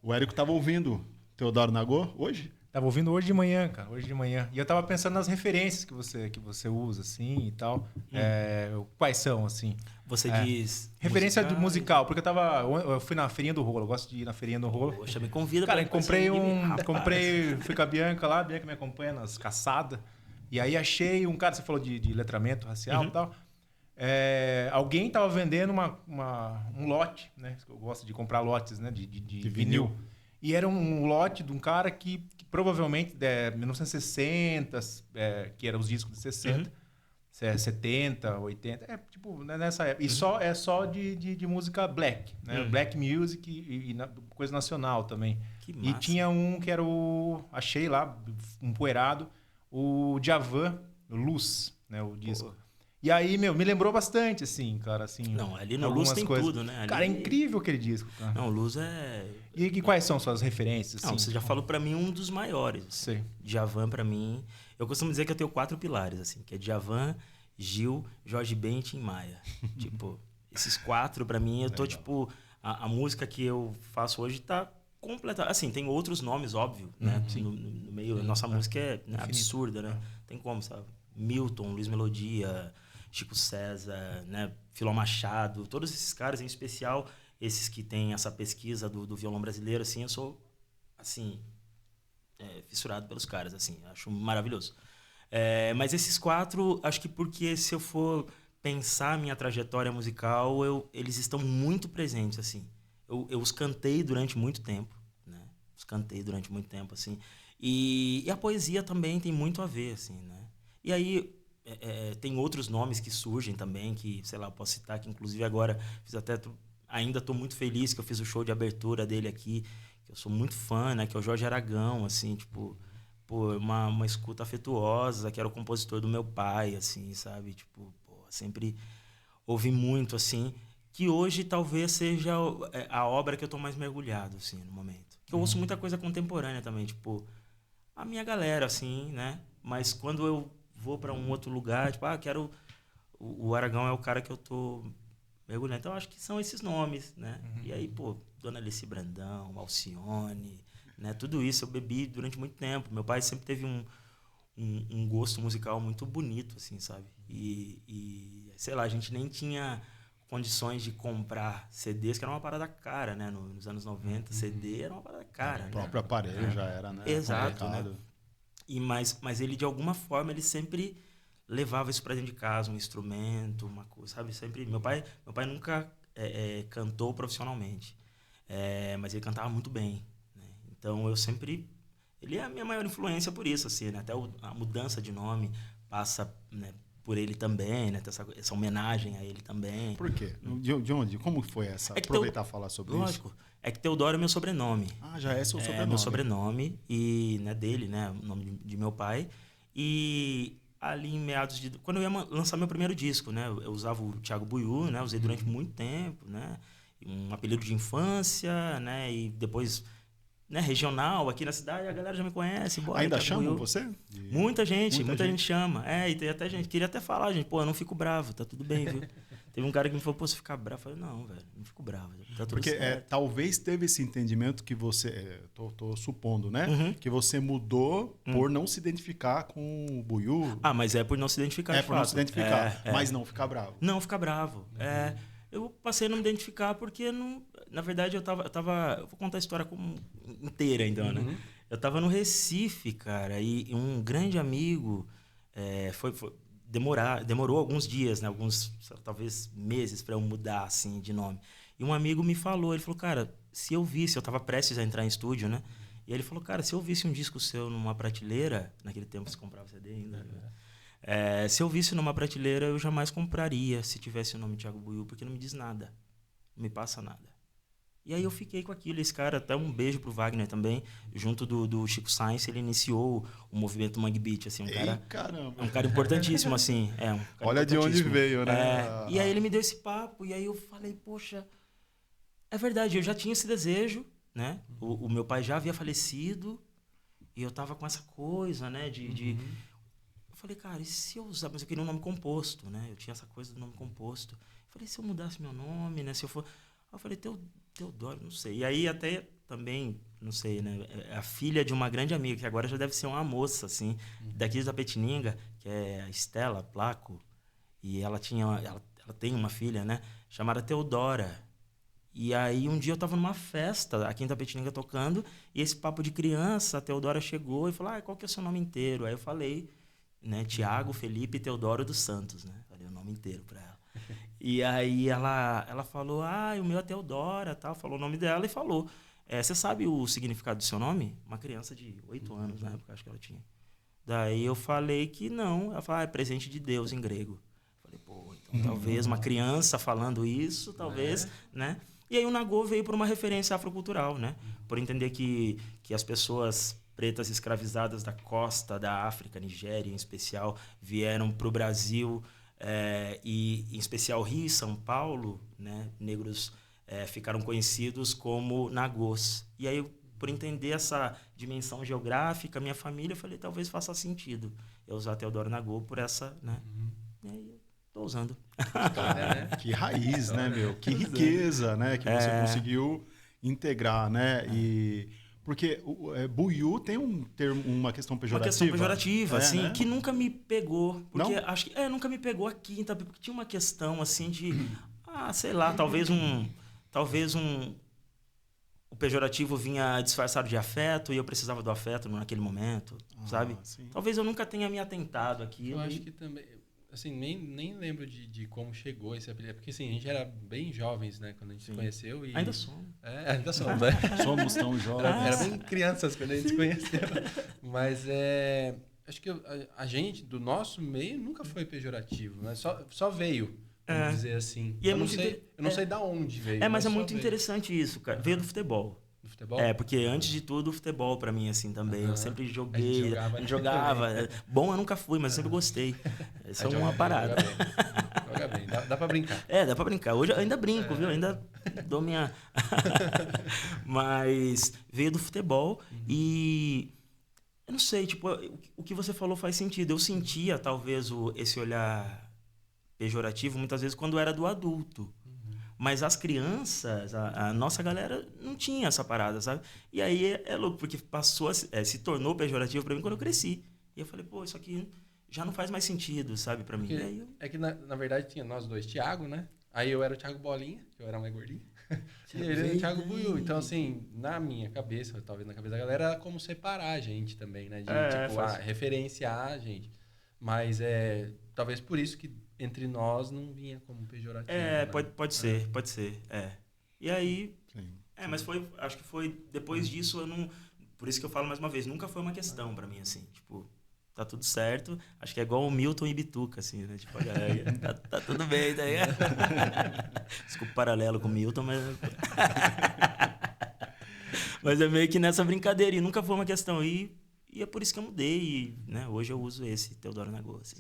O Érico tava ouvindo Teodoro Nagô hoje? Tava ouvindo hoje de manhã, cara, hoje de manhã. E eu tava pensando nas referências que você usa, assim, e tal. Quais são, assim? Você diz... Referência de musical, porque eu fui na Feirinha do Rolo, eu gosto de ir na Feirinha do Rolo. Poxa, me convida cara, pra fui com a Bianca lá, a Bianca me acompanha nas caçadas. E aí achei um cara, você falou de letramento racial e tal. Alguém tava vendendo um lote, né? Eu gosto de comprar lotes, né? De vinil. E era um lote de um cara que provavelmente, 1960, que eram os discos de 60, 70, 80, tipo, nessa época. E só de música black, né? Black music e coisa nacional também. Que massa. E tinha um que era achei lá, empoeirado, o Djavan, Luz, né? O disco. Pô. E aí, me lembrou bastante, assim, cara, assim... Não, ali no Luz tem coisas. Tudo, né? Ali... Cara, é incrível aquele disco, cara. Não, Luz é... E quais são suas referências? Não, assim? você já falou pra mim um dos maiores. Sei. Djavan, pra mim... Eu costumo dizer que eu tenho 4 pilares, assim, que é Djavan, Gil, Jorge Ben e Tim Maia. Tipo, esses 4, pra mim, eu tô, tipo... A música que eu faço hoje tá completa. Assim, tem outros nomes, óbvio, né? No meio, nossa música é absurda, né? Tem como, sabe? Milton, Luiz Melodia, Chico César, né? Filó Machado, todos esses caras, em especial esses que têm essa pesquisa do violão brasileiro, assim, eu sou, assim, fissurado pelos caras, assim, acho maravilhoso. Mas esses 4, acho que porque se eu for pensar minha trajetória musical, eles estão muito presentes, assim. Eu os cantei durante muito tempo, né? Os cantei durante muito tempo, assim. E a poesia também tem muito a ver, assim, né? E aí, tem outros nomes que surgem também, que, sei lá, eu posso citar, que inclusive agora ainda estou muito feliz que eu fiz o show de abertura dele aqui, que eu sou muito fã, né? Que é o Jorge Aragão, assim, tipo, pô, uma escuta afetuosa, que era o compositor do meu pai, assim, sabe? Tipo, pô, sempre ouvi muito, assim, que hoje talvez seja a obra que eu estou mais mergulhado, assim, no momento. Que eu ouço muita coisa contemporânea também, tipo, a minha galera, assim, né? Mas quando eu vou para um outro lugar, tipo, quero... O Aragão é o cara que eu tô mergulhando. Então, acho que são esses nomes, né? E aí, pô, Dona Alice Brandão, Alcione, né? Tudo isso eu bebi durante muito tempo. Meu pai sempre teve um gosto musical muito bonito, assim, sabe? E sei lá, a gente nem tinha condições de comprar CDs, que era uma parada cara, né? Nos anos 90, CD era uma parada cara. O próprio aparelho já era, né? Exato, né? Mas ele, de alguma forma, ele sempre levava isso para dentro de casa, um instrumento, uma coisa, sabe? Sempre. Meu pai nunca cantou profissionalmente, mas ele cantava muito bem, né? Então eu sempre... Ele é a minha maior influência por isso, assim, né? Até a mudança de nome passa, né, por ele também, né? Essa homenagem a ele também. Por quê? De onde? Como foi essa? Aproveitar e falar sobre lógico, isso. É que Teodoro é meu sobrenome. Já é seu sobrenome. É meu sobrenome, e, né, dele, né? O nome de meu pai. E ali em meados de... Quando eu ia lançar meu primeiro disco, né? Eu usava o Thiago Buiú, né? Usei durante muito tempo, né? Um apelido de infância, né? E depois... Né, regional, aqui na cidade, a galera já me conhece. Bora, ainda chamam você? Muita gente chama. E tem até gente, queria até falar, gente, pô, eu não fico bravo, tá tudo bem, viu? Teve um cara que me falou, pô, você fica bravo? Eu falei, não, velho, não fico bravo, tá tudo porque certo. Talvez teve esse entendimento que você, tô supondo, né? Que você mudou por não se identificar com o Buiú. Mas é por não se identificar, de por não se identificar, mas não ficar bravo. Não ficar bravo, eu passei a não me identificar porque, na verdade, eu vou contar a história inteira, então, né? Eu tava no Recife, cara, e um grande amigo demorou alguns dias, né? Talvez meses para eu mudar, assim, de nome. E um amigo me falou, ele falou, cara, se eu visse, eu tava prestes a entrar em estúdio, né? E ele falou, cara, se eu visse um disco seu numa prateleira, naquele tempo você comprava CD ainda, né? Se eu visse numa prateleira, eu jamais compraria se tivesse o nome Thiago Buiú, porque não me diz nada, não me passa nada. E aí eu fiquei com aquilo. Esse cara, até um beijo pro Wagner também, junto do Chico Sainz, ele iniciou o movimento Mangue Beat, assim, um cara importantíssimo, assim. Olha de onde veio, né? E aí ele me deu esse papo, e aí eu falei, poxa, é verdade, eu já tinha esse desejo, né? O meu pai já havia falecido, e eu tava com essa coisa, né, de falei, cara, e se eu usar... Mas eu queria um nome composto, né? Eu tinha essa coisa do nome composto. Eu falei, se eu mudasse meu nome, né? Se eu for... Aí eu falei, Teodoro, não sei. E aí até também, não sei, né? É a filha de uma grande amiga, que agora já deve ser uma moça, assim, daqui de Tapetininga, que é a Estela Placo. E ela tem uma filha, né? Chamada Teodora. E aí um dia eu tava numa festa aqui em Tapetininga tocando, e esse papo de criança, a Teodora chegou e falou, qual que é o seu nome inteiro? Aí eu falei, né, Tiago Felipe Teodoro dos Santos, né? Falei o nome inteiro pra ela. E aí ela falou, o meu é Teodora, tal, falou o nome dela e falou, você sabe o significado do seu nome? Uma criança de 8 anos, na época, acho que ela tinha. Daí eu falei que não, ela falou, é presente de Deus em grego. Eu falei, pô, então talvez uma criança falando isso, talvez, né? E aí o Nagô veio por uma referência afrocultural, né? Por entender que as pessoas pretas escravizadas da costa da África, Nigéria em especial, vieram para o Brasil, e em especial Rio e São Paulo, né? Negros ficaram conhecidos como Nagôs. E aí, por entender essa dimensão geográfica, minha família, eu falei, talvez faça sentido eu usar Teodoro Nagô por essa, né? E aí, tô usando. Que raiz, né, meu? Que riqueza, né? Que você conseguiu integrar, né? E porque buiú tem um termo, uma questão pejorativa. Uma questão pejorativa, assim, né? que nunca me pegou. Porque não? acho que nunca me pegou aqui, então, porque tinha uma questão assim de, sei lá, talvez o pejorativo vinha disfarçado de afeto e eu precisava do afeto naquele momento, sabe? Sim. Talvez eu nunca tenha me atentado aqui. Eu acho que também, assim, nem lembro de como chegou esse apelido, porque assim, a gente era bem jovens, né, quando a gente se conheceu. E... Ainda somos. Ainda somos, né? Somos tão jovens. Era bem crianças quando a gente se conheceu. Mas acho que a gente, do nosso meio, nunca foi pejorativo, né? Só veio, vamos dizer assim. E eu não sei de onde veio. Mas é muito interessante isso, cara. Veio do futebol. Do futebol? Porque antes de tudo, o futebol pra mim, assim, também. Eu sempre joguei. A gente jogava. Bom, eu nunca fui, mas eu sempre gostei. Essa é uma parada. Joga bem. Dá pra brincar. Dá pra brincar. Hoje eu ainda brinco, viu? Ainda dou minha... Mas veio do futebol e... Eu não sei, tipo, o que você falou faz sentido. Eu sentia, talvez, esse olhar pejorativo, muitas vezes, quando era do adulto. Mas as crianças, a nossa galera, não tinha essa parada, sabe? E aí é louco, porque se tornou pejorativo pra mim quando eu cresci. E eu falei, pô, isso aqui já não faz mais sentido, sabe, pra mim. Porque E aí é que, na verdade, tinha nós dois, Thiago, né? Aí eu era o Thiago Bolinha, que eu era mais gordinho. E ele era o Thiago Buiú. Então, assim, na minha cabeça, talvez na cabeça da galera, era como separar a gente também, né? De, referenciar a gente. Mas talvez por isso que entre nós não vinha como pejorativo. Né? Pode ser. E aí... Sim. Mas acho que foi... Depois disso, eu não... Por isso que eu falo mais uma vez, nunca foi uma questão pra mim, assim. Tipo, tá tudo certo. Acho que é igual o Milton e Bituca, assim, né? Tipo, a galera, tá tudo bem, tá aí. Desculpa o paralelo com o Milton, mas... Mas é meio que nessa brincadeira. E nunca foi uma questão. E é por isso que eu mudei. E, né, hoje eu uso esse Teodoro Nagô, assim.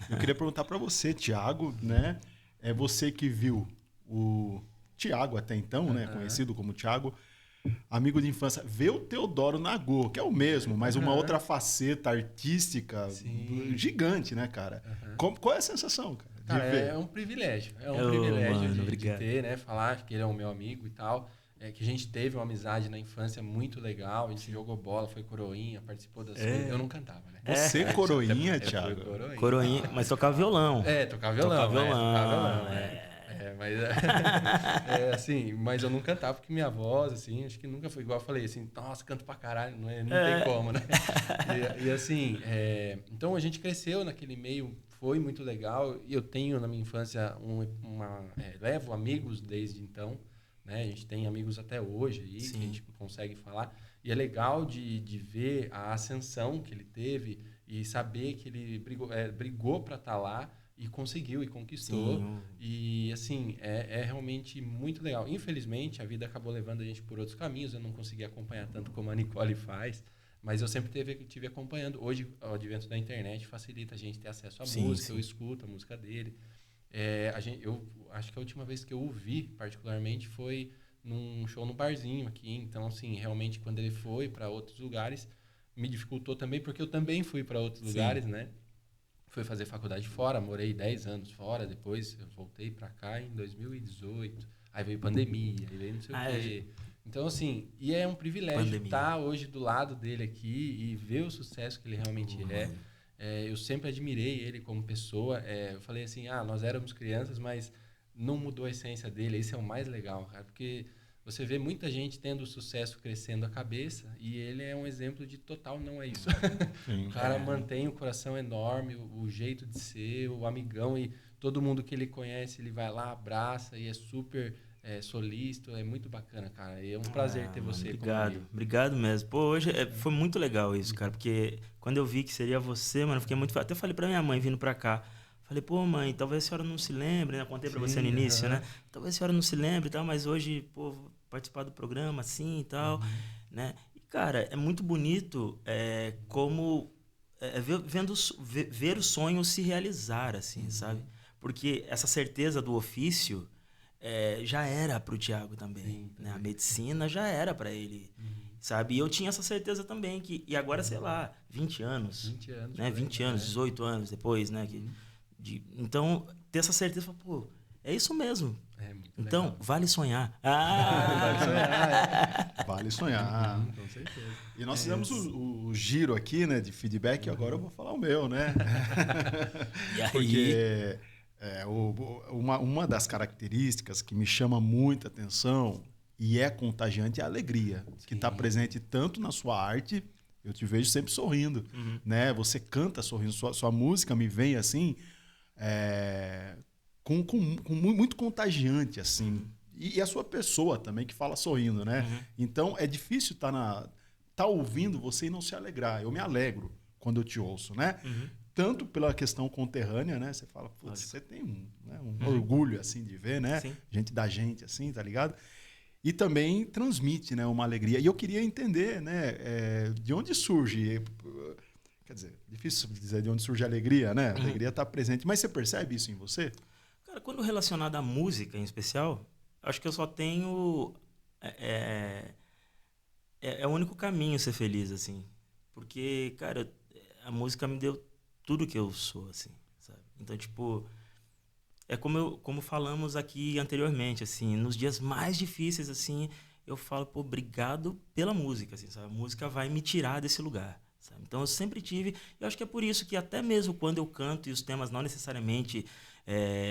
Eu queria perguntar para você, Thiago, né? É você que viu o Thiago até então, né? Conhecido como Thiago, amigo de infância, vê o Teodoro Nagô, que é o mesmo, mas uma outra faceta artística gigante, né, cara? Qual é a sensação, cara? Cara, é um privilégio. É um privilégio de ter, né? Falar que ele é o meu amigo e tal. Que a gente teve uma amizade na infância muito legal. A gente jogou bola, foi coroinha, participou das coisas. Eu não cantava, né? Você coroinha, Thiago? Coroinha, mas tocava violão. Tocava violão. Mas assim, mas eu não cantava porque minha voz, assim, acho que nunca foi igual. Eu falei assim, nossa, canto pra caralho, não tem como, né? E assim, então a gente cresceu naquele meio, foi muito legal. E eu tenho na minha infância levo amigos desde então, né? A gente tem amigos até hoje aí, que a gente consegue falar. E é legal de ver a ascensão que ele teve e saber que ele brigou para estar lá. E conseguiu, e conquistou. Sim. E, assim, é realmente muito legal. Infelizmente, a vida acabou levando a gente por outros caminhos. Eu não consegui acompanhar tanto como a Nicole faz. Mas eu sempre tive acompanhando. Hoje, o advento da internet facilita a gente ter acesso à música. Eu escuto a música dele. Eu acho que a última vez que eu o vi, particularmente, foi num show no barzinho aqui. Então, assim, realmente, quando ele foi para outros lugares, me dificultou também, porque eu também fui para outros lugares, né? fui fazer faculdade fora, morei 10 anos fora, depois eu voltei para cá em 2018. Aí veio pandemia, aí veio não sei o quê. Então, assim, e é um privilégio estar hoje do lado dele aqui e ver o sucesso que ele realmente é. Eu sempre admirei ele como pessoa. Eu falei assim, nós éramos crianças, mas não mudou a essência dele. Isso é o mais legal, cara, porque você vê muita gente tendo sucesso, crescendo a cabeça, e ele é um exemplo de total não é isso. O cara mantém o coração enorme, o jeito de ser, o amigão, e todo mundo que ele conhece, ele vai lá, abraça, e é super solícito, é muito bacana, cara. E é um prazer ter você comigo. Obrigado mesmo. Pô, hoje foi muito legal isso, cara, porque quando eu vi que seria você, mano, eu fiquei muito... Até falei pra minha mãe vindo pra cá, falei, pô, mãe, talvez a senhora não se lembre, né? Contei pra você no início, né? Talvez a senhora não se lembre e tal, mas hoje, pô, vou participar do programa assim e tal, né? E, cara, é muito bonito como ver o sonho se realizar, assim, sabe? Porque essa certeza do ofício já era pro Thiago também, né? A medicina já era para ele, sabe? E eu tinha essa certeza também, e agora, sei lá, 20 anos, né? 20 anos, 18 anos depois, né? Então, ter essa certeza, pô, é isso mesmo. Então, legal. Vale sonhar. Vale sonhar, vale sonhar. Com certeza. E nós fizemos o giro aqui, né, de feedback, e agora eu vou falar o meu, né? E aí? Porque uma das características que me chama muita atenção e é contagiante é a alegria, que está presente tanto na sua arte, eu te vejo sempre sorrindo, né? Você canta sorrindo, sua música me vem assim... muito contagiante, assim. E a sua pessoa também, que fala sorrindo, né? Então, é difícil tá ouvindo você e não se alegrar. Eu me alegro quando eu te ouço, né? Tanto pela questão conterrânea, né? Você fala, putz, você tem um orgulho, assim, de ver, né? Sim. Gente da gente, assim, tá ligado? E também transmite, né, uma alegria. E eu queria entender, né, de onde surge... Quer dizer, difícil dizer de onde surge a alegria, né? A alegria está presente. Mas você percebe isso em você? Cara, quando relacionado à música em especial, acho que eu só tenho... É o único caminho ser feliz, assim. Porque, cara, a música me deu tudo que eu sou, assim, sabe? Então, tipo... É como falamos aqui anteriormente, assim. Nos dias mais difíceis, assim, eu falo, pô, obrigado pela música, assim, sabe? A música vai me tirar desse lugar. Sabe? Então eu sempre tive, eu acho que é por isso que até mesmo quando eu canto e os temas não necessariamente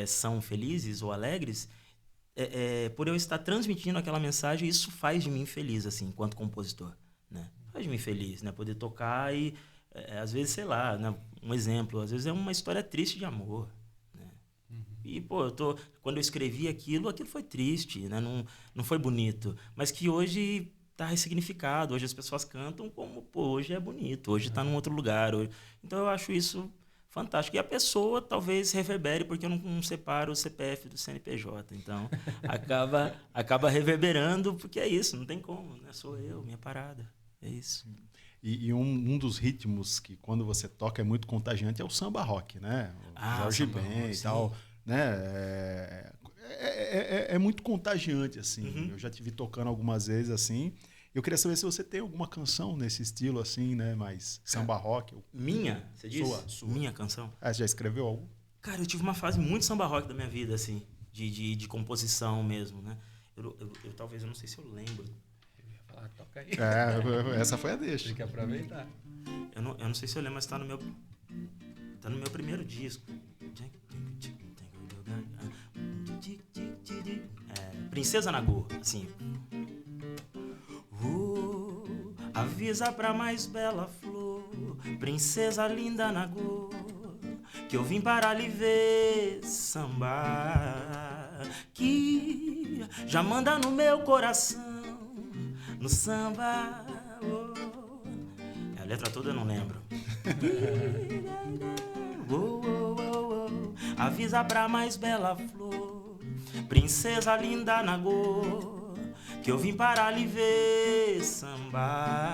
são felizes ou alegres, por eu estar transmitindo aquela mensagem, isso faz de mim feliz, assim, enquanto compositor, né? Faz de mim feliz, né? Poder tocar e, às vezes, sei lá, né? Um exemplo, às vezes é uma história triste de amor, né? E, pô, quando eu escrevi aquilo foi triste, né? Não foi bonito, mas que hoje... tá ressignificado. Hoje as pessoas cantam como, pô, hoje é bonito, hoje tá num outro lugar. Então eu acho isso fantástico. E a pessoa talvez reverbere, porque eu não separo o CPF do CNPJ. Então acaba reverberando, porque é isso, não tem como, né? Sou eu, minha parada. É isso. E um dos ritmos que quando você toca é muito contagiante é o samba rock, né? O Jorge Ben e tal, né? É muito contagiante, assim. Eu já te vi tocando algumas vezes, assim. Eu queria saber se você tem alguma canção nesse estilo, assim, né? Mais samba rock. Minha? Você diz? Sua. Minha canção? Você já escreveu algo? Cara, eu tive uma fase muito samba rock da minha vida, assim. De composição mesmo, né? Eu talvez, eu não sei se eu lembro. Eu ia falar, toca aí. Essa foi a deixa. Tem que aproveitar. Eu não sei se eu lembro, mas tá no meu primeiro disco. Princesa Nagô, assim. Avisa pra mais bela flor, princesa linda Nagô, que eu vim para lhe ver sambar, que já manda no meu coração, no samba. A letra toda eu não lembro. Avisa pra mais bela flor, princesa linda Nagô, que eu vim para lhe ver sambar,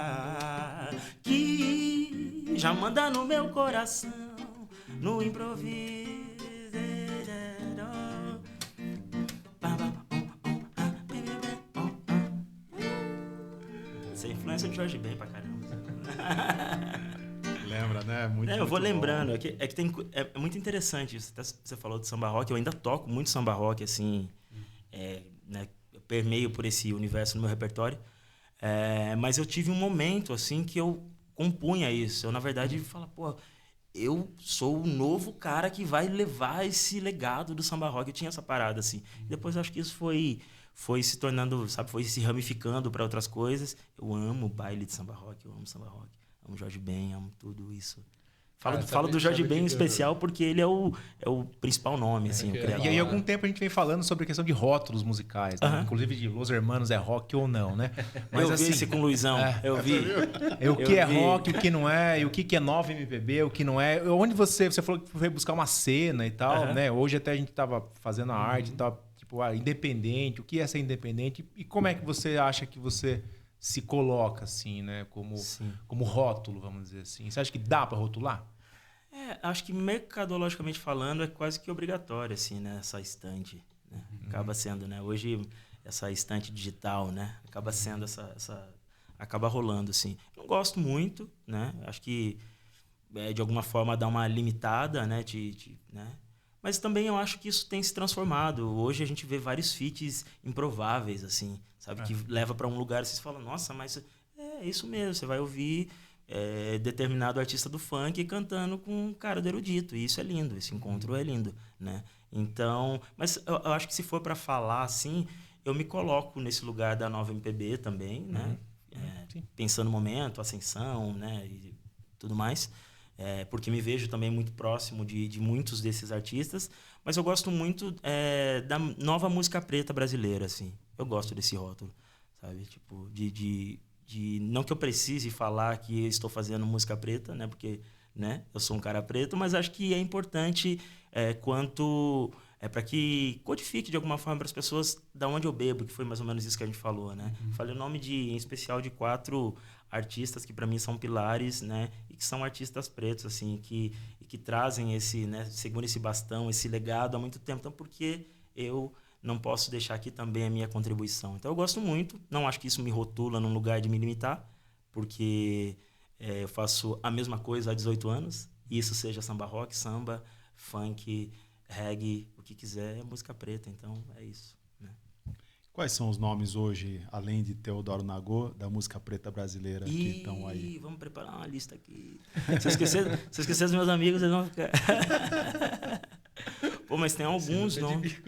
que já manda no meu coração, no improviso. Essa influência de Jorge Ben pra caramba. Lembra, né? muito, eu muito vou bom. lembrando. É muito interessante isso. Até você falou de samba rock. Eu ainda toco muito samba rock, assim. Né, eu permeio por esse universo no meu repertório. Mas eu tive um momento, assim, que eu compunha isso. Eu, na verdade, falo, pô, eu sou o novo cara que vai levar esse legado do samba rock. Eu tinha essa parada, assim. Depois eu acho que isso foi se tornando, sabe, foi se ramificando para outras coisas. Eu amo baile de samba rock, eu amo samba rock. Amo Jorge Ben, amo tudo isso. Falo do Jorge Ben em especial porque ele é o principal nome, assim, o criador. E aí, há algum tempo a gente vem falando sobre a questão de rótulos musicais, né? Inclusive de Los Hermanos é rock ou não, né? Mas eu vi esse com o Luizão, eu vi. O que é rock, o que não é, e o que é nova MPB, o que não é. Onde você falou que foi buscar uma cena e tal, né? Hoje até a gente tava fazendo a arte e tal, tipo, independente, o que é ser independente e como é que você acha que você se coloca, assim, né? Como rótulo, vamos dizer assim. Você acha que dá para rotular? Acho que mercadologicamente falando é quase que obrigatório, assim, né? Essa estante, né? Acaba sendo, né? Hoje, essa estante digital, né? Acaba sendo acaba rolando, assim. Não gosto muito, né? Acho que, de alguma forma, dá uma limitada, né? Né? Mas também eu acho que isso tem se transformado. Hoje a gente vê vários feats improváveis, assim, sabe? Que leva para um lugar e você fala, nossa, mas é isso mesmo. Você vai ouvir determinado artista do funk cantando com um cara do erudito. E isso é lindo. Esse encontro é lindo, né? Então, mas eu acho que se for para falar assim, eu me coloco nesse lugar da nova MPB também, né? Pensando no momento, ascensão, né? E tudo mais. Porque me vejo também muito próximo de muitos desses artistas, mas eu gosto muito da nova música preta brasileira, assim. Eu gosto desse rótulo, sabe? Tipo, não que eu precise falar que estou fazendo música preta, né? Porque, né? Eu sou um cara preto, mas acho que é importante para que codifique de alguma forma para as pessoas da onde eu bebo, que foi mais ou menos isso que a gente falou, né? Falei o nome em especial de 4 artistas que para mim são pilares, né? E que são artistas pretos, assim, que trazem esse, né? Seguram esse bastão, esse legado há muito tempo. Então, por que eu não posso deixar aqui também a minha contribuição? Então, eu gosto muito. Não acho que isso me rotula num lugar de me limitar, porque eu faço a mesma coisa há 18 anos. E isso seja samba rock, samba, funk, reggae, o que quiser, é música preta. Então, é isso, né? Quais são os nomes hoje, além de Teodoro Nagô, da música preta brasileira que estão aí? Vamos preparar uma lista aqui. Se eu esquecer dos meus amigos, eles vão ficar... Pô, mas tem alguns nomes.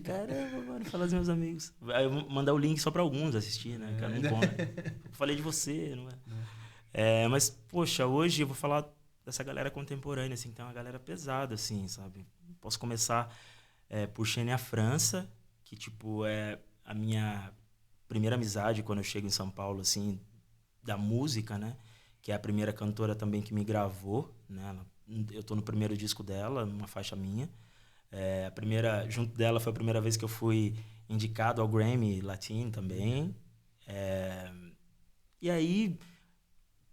Caramba, mano, falar dos meus amigos. Eu vou mandar o link só para alguns assistir, né? Cara, não conta. Falei de você, não é? Mas, poxa, hoje eu vou falar dessa galera contemporânea, assim, que tem uma galera pesada, assim, sabe? Posso começar por Xenia França, que, tipo, é a minha primeira amizade quando eu chego em São Paulo, assim, da música, né? Que é a primeira cantora também que me gravou, né? Eu tô no primeiro disco dela, numa faixa minha. Junto dela foi a primeira vez que eu fui indicado ao Grammy Latino também. E aí,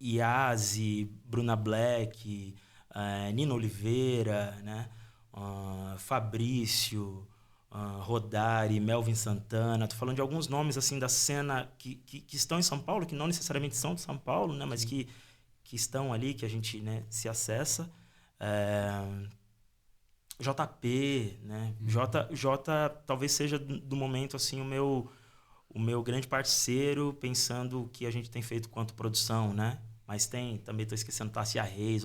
Yazi, Bruna Black, Nina Oliveira, né? Fabrício, Rodari, Melvin Santana. Tô falando de alguns nomes assim da cena que estão em São Paulo, que não necessariamente são de São Paulo, né? Mas que estão ali, que a gente, né, se acessa. JP, né? J talvez seja do momento assim o meu grande parceiro, pensando o que a gente tem feito quanto produção, né? Mas também tô esquecendo Tássia Reis,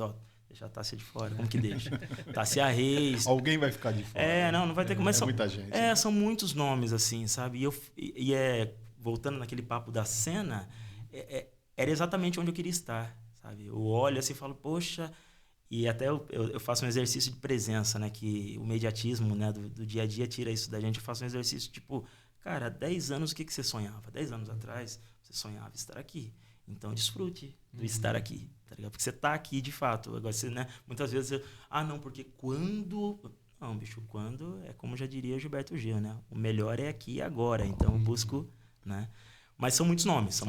deixa a Tássia de fora, como que deixa? Tássia Reis. Alguém vai ficar de fora. Não vai ter como. É muita gente. São muitos nomes, assim, sabe? Voltando naquele papo da cena, era exatamente onde eu queria estar, sabe? Eu olho assim e falo, poxa... E até eu faço um exercício de presença, né? Que o mediatismo, né, do dia a dia tira isso da gente. Eu faço um exercício tipo, cara, há 10 anos o que você sonhava? 10 anos atrás você sonhava estar aqui. Então desfrute do estar aqui, tá ligado? Porque você tá aqui de fato. Agora, né, muitas vezes não, porque quando... Não, bicho, quando é como já diria Gilberto Gil, né? O melhor é aqui e agora. Então eu busco, né? Mas são muitos nomes,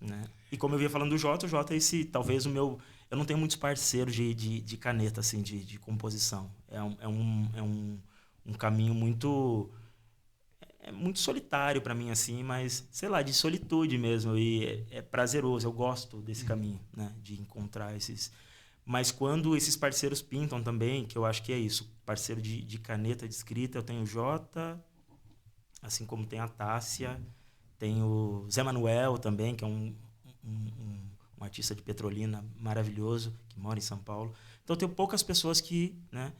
né? E como eu vinha falando do Jota, o Jota é esse, talvez o meu... Eu não tenho muitos parceiros de caneta, assim, de composição. É um caminho muito... é muito solitário para mim, assim, mas, sei lá, de solitude mesmo. E é prazeroso, eu gosto desse caminho, né? De encontrar esses... Mas quando esses parceiros pintam também, que eu acho que é isso, parceiro de caneta, de escrita, eu tenho o Jota, assim como tem a Tássia, tem o Zé Manuel também, que é um artista de Petrolina maravilhoso, que mora em São Paulo. Então, eu tenho poucas pessoas que, né,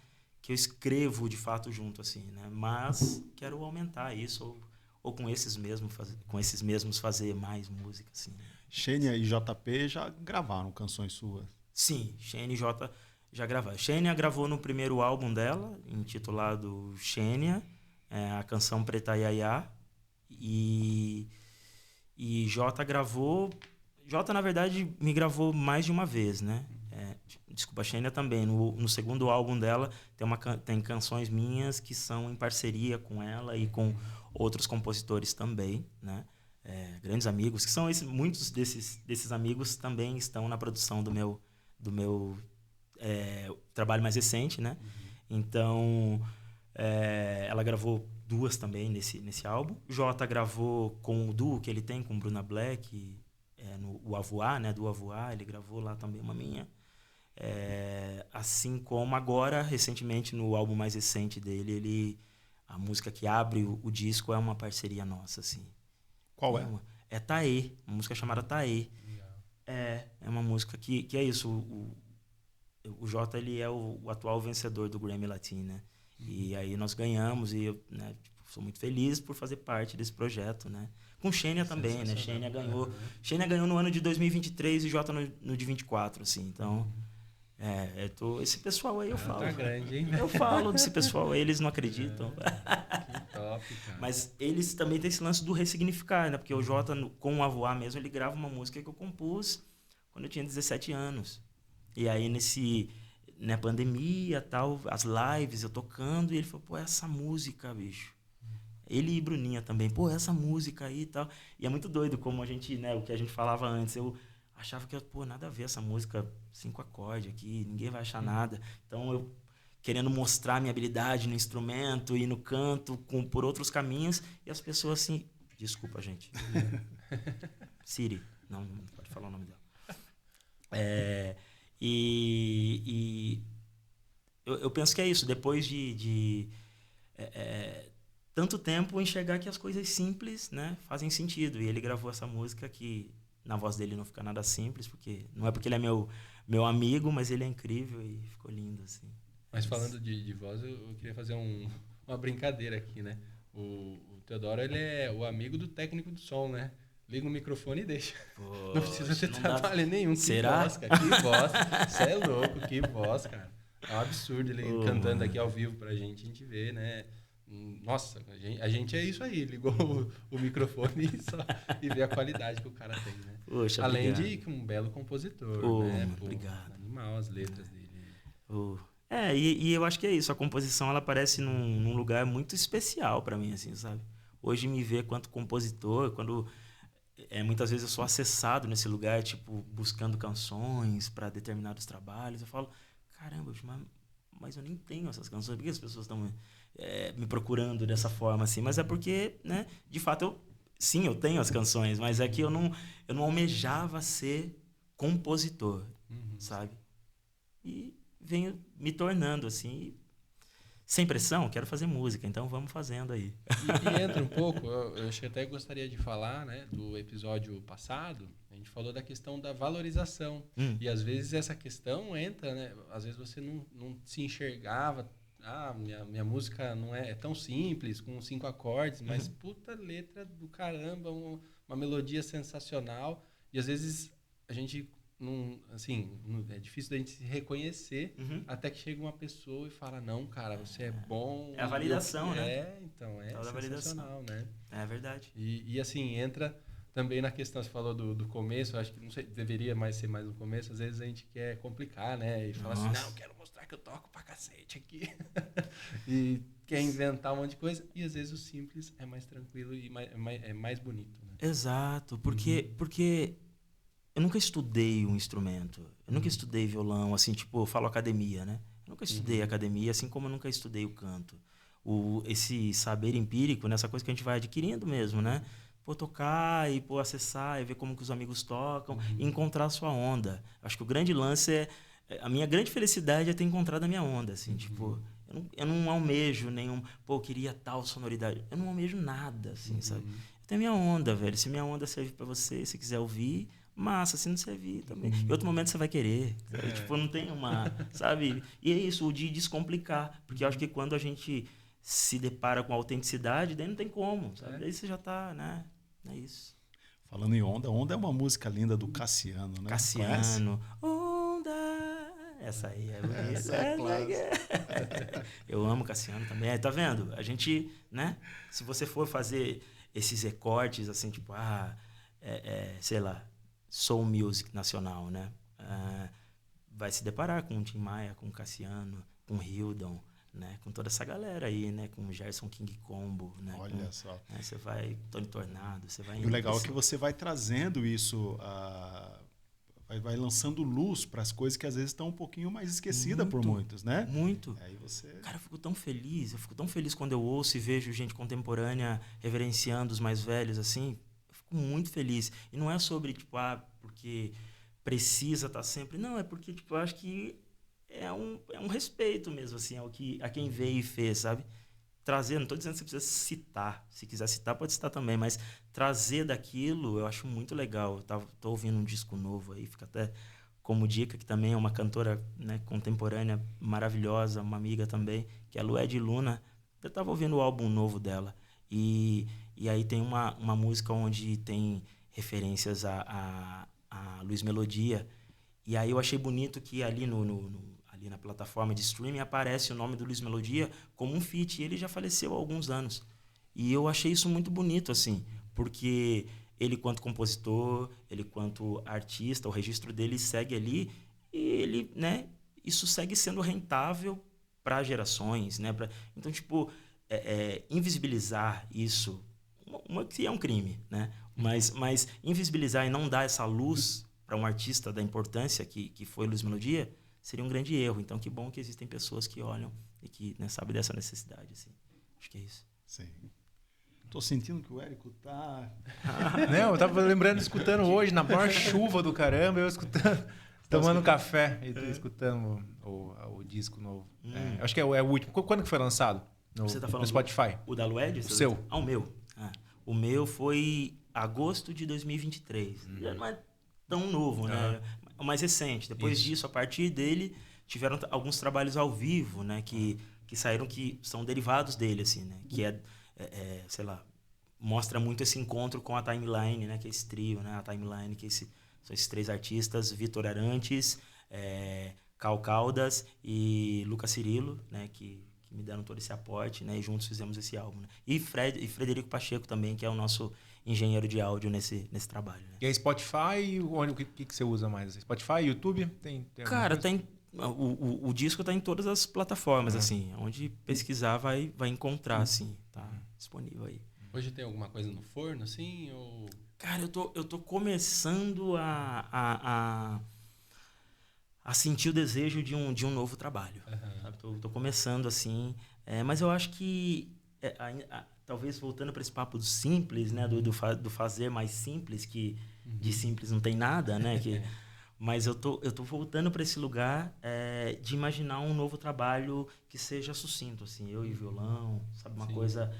que eu escrevo de fato junto, assim, né? Mas quero aumentar isso, ou com esses mesmos fazer mais música, assim. Xênia e JP já gravaram canções suas. Sim, Xênia e Jota já gravaram. Xênia gravou no primeiro álbum dela, intitulado Xênia, a canção Preta Yaya, e Jota gravou... Jota, na verdade, me gravou mais de uma vez, né? Desculpa, a Xênia também. No segundo álbum dela, tem canções minhas que são em parceria com ela e com outros compositores também, né? Grandes amigos, que são muitos desses amigos também estão na produção do meu trabalho mais recente, né? Então, ela gravou 2 também nesse álbum. Jota gravou com o duo que ele tem com Bruna Black, no O Avoá, né? Do Avoá, ele gravou lá também uma minha. Assim como agora, recentemente, no álbum mais recente dele, a música que abre o disco é uma parceria nossa, assim. Qual é? É Taê, uma música chamada Taê. É uma música que é isso. O Jota, ele é o atual vencedor do Grammy Latino, né? E aí nós ganhamos e eu, né, sou muito feliz por fazer parte desse projeto, né? Com Xênia também, né? Xênia ganhou no ano de 2023 e Jota no de 24, assim. Então, esse pessoal aí eu falo. Tá grande, hein? Eu falo desse pessoal aí, eles não acreditam. Que top, cara. Mas eles também têm esse lance do ressignificar, né? Porque o Jota, com o Avoá mesmo, ele grava uma música que eu compus quando eu tinha 17 anos. E aí, na pandemia, tal, as lives, eu tocando, e ele falou, pô, essa música, bicho. Ele e Bruninha também, pô, essa música aí e tal. E é muito doido como a gente, né, o que a gente falava antes, eu achava que, pô, nada a ver essa música, 5 acordes aqui, ninguém vai achar nada. Então, eu querendo mostrar minha habilidade no instrumento e no canto, por outros caminhos, e as pessoas assim, desculpa, gente. Siri, não pode falar o nome dela. Eu penso que é isso, depois de tanto tempo enxergar que as coisas simples, né, fazem sentido. E ele gravou essa música que na voz dele não fica nada simples, porque não é porque ele é meu amigo, mas ele é incrível e ficou lindo, assim. Mas falando de voz, eu queria fazer uma brincadeira aqui, né? O Teodoro, ele é o amigo do técnico do som, né? Liga o microfone e deixa. Poxa, não precisa ter trabalho nenhum. Será? Que voz, cara. Que voz. Você é louco, que voz, cara. É um absurdo ele cantando aqui ao vivo pra gente. A gente vê, né? Nossa, a gente é isso aí. Ligou o microfone e vê a qualidade que o cara tem, né? Poxa, além obrigado. de um belo compositor, né? Pô, obrigado. Animal as letras dele. E eu acho que é isso. A composição, ela aparece num lugar muito especial pra mim, assim, sabe? Hoje me ver quanto compositor, quando muitas vezes eu sou acessado nesse lugar, tipo, buscando canções para determinados trabalhos, eu falo, caramba, mas eu nem tenho essas canções, por que as pessoas estão me procurando dessa forma, assim? Mas é porque, né, de fato, eu tenho as canções, mas é que eu não almejava ser compositor, sabe? E venho me tornando, assim, sem pressão, quero fazer música, então vamos fazendo aí. E entra um pouco, eu acho que até gostaria de falar, né, do episódio passado, a gente falou da questão da valorização. E às vezes essa questão entra, né, às vezes você não se enxergava, minha música não é tão simples, com 5 acordes, mas puta letra do caramba, uma melodia sensacional, e às vezes a gente... é difícil da gente se reconhecer até que chega uma pessoa e fala, não, cara, você é bom. É a validação, né? Então, é sensacional, validação, né? É verdade. E assim, entra também na questão, você falou do começo, eu acho que, não sei, deveria ser mais no começo, às vezes a gente quer complicar, né? E fala assim, não, quero mostrar que eu toco pra cacete aqui. E quer inventar um monte de coisa, e às vezes o simples é mais tranquilo e é mais bonito, né? Exato, porque eu nunca estudei um instrumento. Eu nunca estudei violão, assim, tipo, eu falo academia, né? Eu nunca estudei academia, assim como eu nunca estudei o canto. esse saber empírico, nessa coisa que a gente vai adquirindo mesmo, né? Pô, tocar e pô, acessar e ver como que os amigos tocam e encontrar a sua onda. Acho que o grande lance a minha grande felicidade é ter encontrado a minha onda, assim, tipo, eu não almejo nenhum, pô, eu queria tal sonoridade. Eu não almejo nada, assim, sabe? Eu tenho minha onda, velho. Se minha onda servir pra você, se quiser ouvir, massa, se não servir também. Em outro momento você vai querer. Tipo, não tem uma, sabe? E é isso, o de descomplicar. Porque eu acho que quando a gente se depara com a autenticidade, daí não tem como, sabe? Daí você já tá, né? É isso. Falando em onda, Onda é uma música linda do Cassiano, né? Cassiano. Onda. Essa aí é bonita. Essa é clássica. Eu amo Cassiano também. Tá vendo? A gente, né? Se você for fazer esses recortes, assim, tipo, sei lá, soul music nacional, né? Vai se deparar com o Tim Maia, com o Cassiano, com o Hildon, né? Com toda essa galera aí, né? Com o Gerson King Combo, né? Olha só. Né? Você vai Tony Tornado, você vai... E o legal é que você vai trazendo isso, vai lançando luz para as coisas que às vezes estão um pouquinho mais esquecidas por muitos, né? Muito. Aí você... Cara, eu fico tão feliz quando eu ouço e vejo gente contemporânea reverenciando os mais velhos, assim. Eu fico muito feliz. E não é sobre, tipo, porque precisa estar sempre. Não, é porque, tipo, eu acho que é um respeito mesmo, assim, a quem veio e fez, sabe? Trazer, não estou dizendo que você precisa citar. Se quiser citar, pode citar também, mas trazer daquilo eu acho muito legal. Estou ouvindo um disco novo aí, fica até como dica, que também é uma cantora, né, contemporânea maravilhosa, uma amiga também, que é a Lued Luna. Eu estava ouvindo o álbum novo dela. E aí tem uma música onde tem referências a Luiz Melodia. E aí eu achei bonito que ali ali na plataforma de streaming aparece o nome do Luiz Melodia como um feat, e ele já faleceu há alguns anos. E eu achei isso muito bonito, assim, porque ele, quanto compositor, ele, quanto artista, o registro dele segue ali, e ele, né, isso segue sendo rentável para gerações, né? Então, tipo, invisibilizar isso, que é um crime, né? Mas invisibilizar e não dar essa luz para um artista da importância que foi Luiz Melodia, seria um grande erro. Então, que bom que existem pessoas que olham e que, né, sabem dessa necessidade. Assim. Acho que é isso. Sim. Tô sentindo que o Érico tá... Não, eu tava lembrando, escutando hoje, na maior chuva do caramba, eu escutando, tomando café e escutando o disco novo. Acho que é o último. Quando que foi lançado? Você tá falando no Spotify? O da Lued? O seu? O meu. O meu foi agosto de 2023. Já não é tão novo, né? O mais recente. Depois disso, a partir dele, tiveram alguns trabalhos ao vivo, né? Que saíram, que são derivados dele, assim, né? Que sei lá, mostra muito esse encontro com a Timeline, né? Que é esse trio, né? A Timeline, que são esses três artistas, Vitor Arantes, Cal Caldas e Lucas Cirilo, né? Que me deram todo esse aporte, né? E juntos fizemos esse álbum, né? E Frederico Pacheco também, que é o nosso engenheiro de áudio nesse trabalho, né? E aí Spotify, o que você usa mais? Spotify, YouTube? Tem Cara, o disco tá em todas as plataformas, assim. Onde pesquisar vai encontrar, assim. Tá disponível aí. Hoje tem alguma coisa no forno, assim? Ou... Cara, eu tô começando a sentir o desejo de um novo trabalho. Sabe? Tô começando, assim. Mas eu acho que... talvez voltando para esse papo do simples, né? Do fazer mais simples, que de simples não tem nada, né? Mas eu tô voltando para esse lugar de imaginar um novo trabalho que seja sucinto, assim, eu e violão, sabe? Uma coisa,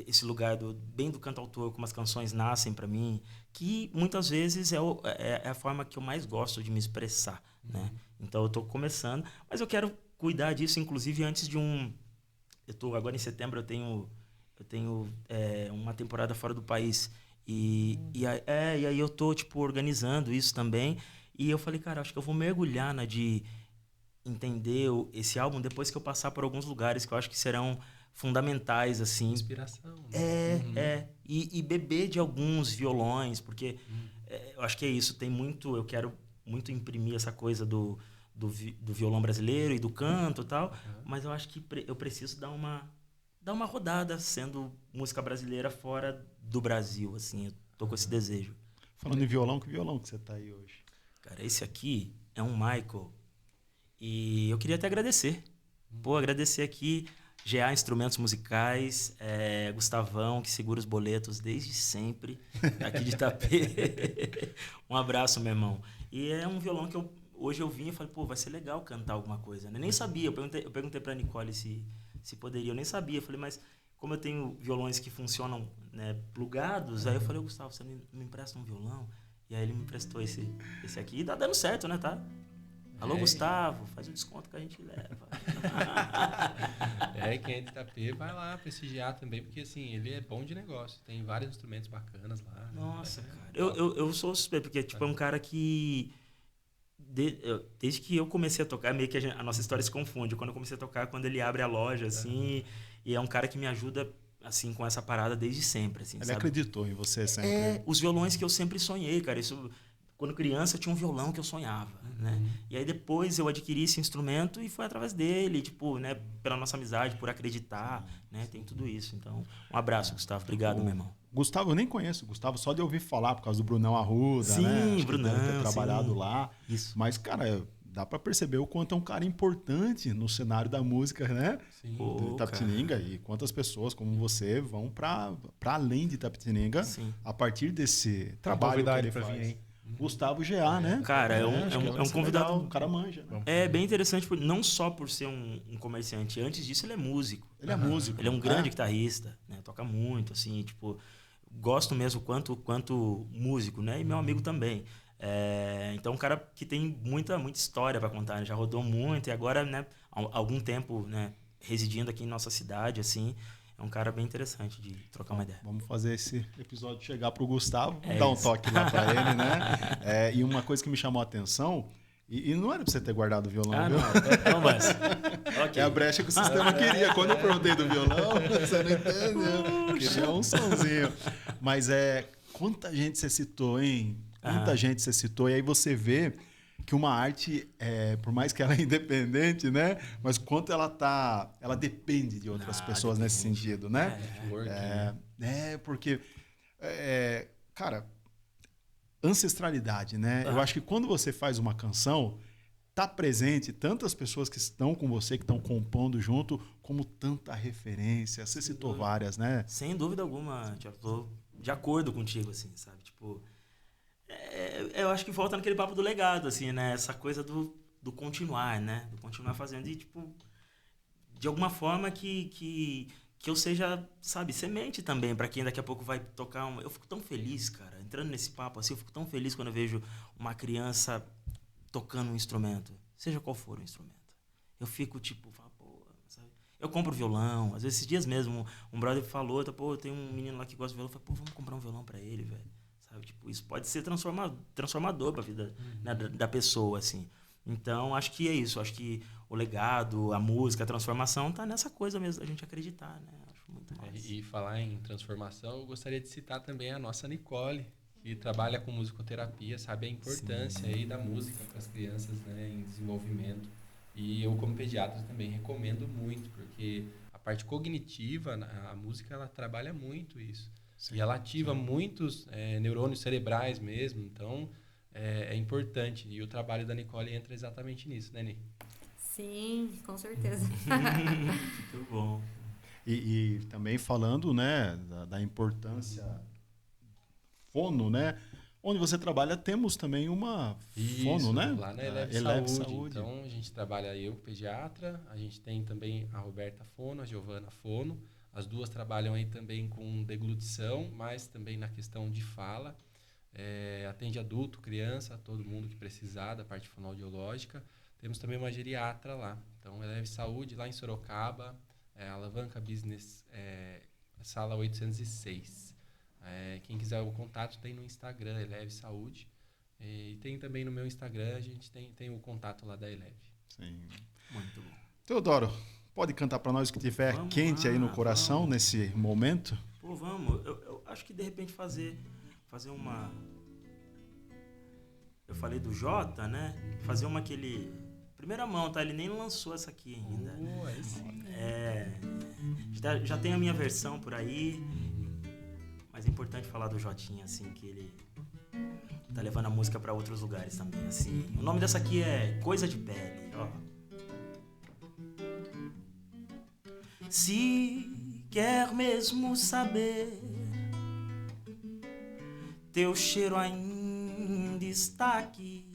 esse lugar bem do cantautor, como as canções nascem para mim, que muitas vezes é a forma que eu mais gosto de me expressar, né? Então eu tô começando, mas eu quero cuidar disso, inclusive antes de agora em setembro eu tenho uma temporada fora do país e aí eu tô tipo organizando isso também, e eu falei, cara, acho que eu vou mergulhar de entender esse álbum depois que eu passar por alguns lugares que eu acho que serão fundamentais, assim. Inspiração. Né? E beber de alguns violões, porque eu acho que é isso, eu quero muito imprimir essa coisa do violão brasileiro e do canto e tal, mas eu acho que eu preciso dar uma rodada sendo música brasileira fora do Brasil, assim, eu tô com esse desejo. Falando em violão, que violão que você tá aí hoje? Cara, esse aqui é um Michael, e eu queria até agradecer. Agradecer aqui GA Instrumentos Musicais, Gustavão, que segura os boletos desde sempre, aqui de Itapê. Um abraço, meu irmão. E é um violão que hoje eu vim e falei, pô, vai ser legal cantar alguma coisa, né? Nem sabia, eu perguntei pra Nicole se poderia, eu nem sabia. Eu falei, mas como eu tenho violões que funcionam, né, plugados, aí eu falei, Gustavo, você me empresta um violão? E aí ele me emprestou esse aqui. E tá dando certo, né, tá? Alô, Gustavo, faz um desconto que a gente leva. Quem é de Itapê vai lá prestigiar também, porque assim, ele é bom de negócio. Tem vários instrumentos bacanas lá. Nossa, cara. Eu sou suspeito, porque tipo, é um cara que... Desde que eu comecei a tocar, meio que a nossa história se confunde. Quando eu comecei a tocar, quando ele abre a loja, assim... E é um cara que me ajuda, assim, com essa parada desde sempre, assim, Ele sabe? acreditou em você sempre. Os violões que eu sempre sonhei, cara. Isso... Quando criança, eu tinha um violão que eu sonhava, né? E aí depois eu adquiri esse instrumento e foi através dele, tipo, né? Pela nossa amizade, por acreditar, né? Tem tudo isso. Então, um abraço, Gustavo. Obrigado, meu irmão. Gustavo, eu nem conheço o Gustavo, só de ouvir falar, por causa do Brunão Arruda, sim, né? Acho Brunão, que deve ter trabalhado lá. Isso. Mas, cara, dá pra perceber o quanto é um cara importante no cenário da música, né? Sim. De Itapetininga. E quantas pessoas como você vão pra além de Itapetininga a partir desse trabalho que ele pra faz. vir, hein? Gustavo GA, né? Cara, é um convidado... Legal, um cara manja, né? É bem interessante, não só por ser um comerciante. Antes disso, ele é músico. Ele é músico. Ele é um grande guitarrista, né? Toca muito, assim, tipo... Gosto mesmo quanto músico, né? E meu amigo também. Então, um cara que tem muita história para contar, né? Já rodou muito e agora, né? Há algum tempo, né? Residindo aqui em nossa cidade, assim... É um cara bem interessante de trocar uma ideia. Vamos fazer esse episódio chegar pro Gustavo, dar um toque lá para ele, né? E uma coisa que me chamou a atenção, e não era para você ter guardado o violão, viu? Não, mas... Okay. É a brecha que o sistema queria. Quando eu perguntei do violão, você não entendeu. Queria um sonzinho. Mas quanta gente você citou, hein? Quanta gente você citou. E aí você vê que uma arte, por mais que ela é independente, né? Mas quanto ela depende de outras pessoas nesse sentido, né? Porque, cara, ancestralidade, né? Eu acho que quando você faz uma canção, tá presente tantas pessoas que estão com você, que estão compondo junto, como tanta referência. Você citou várias, né? Sem dúvida alguma, já tô de acordo contigo, assim, sabe? Tipo... eu acho que volta naquele papo do legado, assim, né? Essa coisa do continuar, né? Do continuar fazendo. E, tipo, de alguma forma que eu seja, sabe, semente também para quem daqui a pouco vai tocar. Eu fico tão feliz, cara, entrando nesse papo assim, eu fico tão feliz quando eu vejo uma criança tocando um instrumento, seja qual for o instrumento. Eu fico, tipo, pô, sabe? Eu compro violão. Às vezes, esses dias mesmo, um brother falou, pô, tem um menino lá que gosta de violão. Eu falei, pô, vamos comprar um violão para ele, velho. Tipo, isso pode ser transformador para a vida, né, da pessoa, assim. Então, acho que é isso. Acho que o legado, a música, a transformação tá nessa coisa mesmo da gente acreditar, né? Acho muito massa. E falar em transformação, eu gostaria de citar também a nossa Nicole, que trabalha com musicoterapia, sabe a importância aí da música para as crianças, né, em desenvolvimento. E eu, como pediatra, também recomendo muito, porque a parte cognitiva, a música, ela trabalha muito isso. Sim, e ela ativa muitos neurônios cerebrais mesmo, então é importante. E o trabalho da Nicole entra exatamente nisso, né, Ni? Sim, com certeza. Muito bom. E também falando, né, da importância fono, né? Onde você trabalha, temos também uma fono, né? Lá na Eleve Saúde. Então, a gente trabalha, eu, pediatra, a gente tem também a Roberta Fono, a Giovana Fono. As duas trabalham aí também com deglutição, mas também na questão de fala. Atende adulto, criança, todo mundo que precisar da parte fonoaudiológica. Temos também uma geriatra lá. Então, Eleve Saúde, lá em Sorocaba, Alavanca Business, sala 806. Quem quiser o contato tem no Instagram, Eleve Saúde. E tem também no meu Instagram, a gente tem o contato lá da Eleve. Sim. Muito bom. Teodoro, pode cantar para nós o que tiver quente aí no coração nesse momento? Pô, vamos. Eu acho que de repente fazer uma... Eu falei do Jota, né? Fazer uma que ele... Primeira mão, tá? Ele nem lançou essa aqui ainda. Aí sim. Já tem a minha versão por aí. Mas é importante falar do Jotinha, assim, que ele tá levando a música para outros lugares também, assim. O nome dessa aqui é Coisa de Pele, ó. Se quer mesmo saber, teu cheiro ainda está aqui.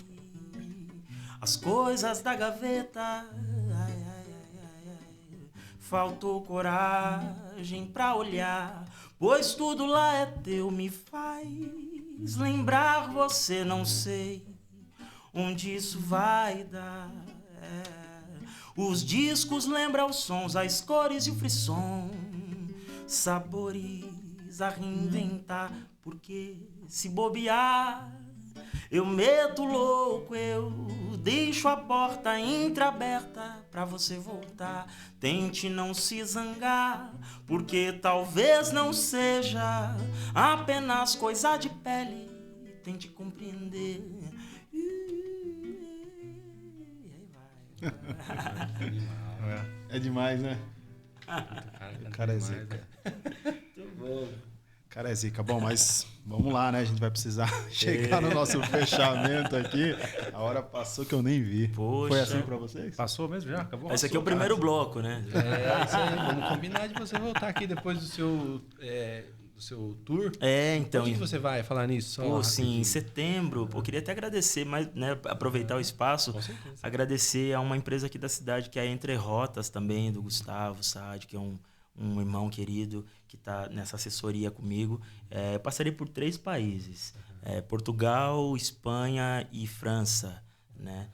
As coisas da gaveta, ai, ai, ai, ai, ai. Faltou coragem pra olhar, pois tudo lá é teu. Me faz lembrar você, não sei onde isso vai dar. Os discos lembram os sons, as cores e o frisson, sabores a reinventar, porque se bobear eu meto louco, eu deixo a porta entreaberta pra você voltar. Tente não se zangar, porque talvez não seja apenas coisa de pele. Tente compreender. É demais, né? O cara é zica. Muito bom. O cara é zica. Bom, mas vamos lá, né? A gente vai precisar chegar no nosso fechamento aqui. A hora passou que eu nem vi. Poxa. Foi assim pra vocês? Passou mesmo já? Acabou? Esse aqui é o primeiro bloco, né? É isso aí. Vamos combinar de você voltar aqui depois do seu tour. Então. Onde que você vai falar nisso? Só Pô, sim, em rapidinho. setembro. Pô, eu queria até agradecer, mas, né, aproveitar o espaço. Com certeza. Agradecer a uma empresa aqui da cidade, que é a Entre Rotas também, do Gustavo Saad, que é um irmão querido que está nessa assessoria comigo. Eu passarei por 3 países. Portugal, Espanha e França, né?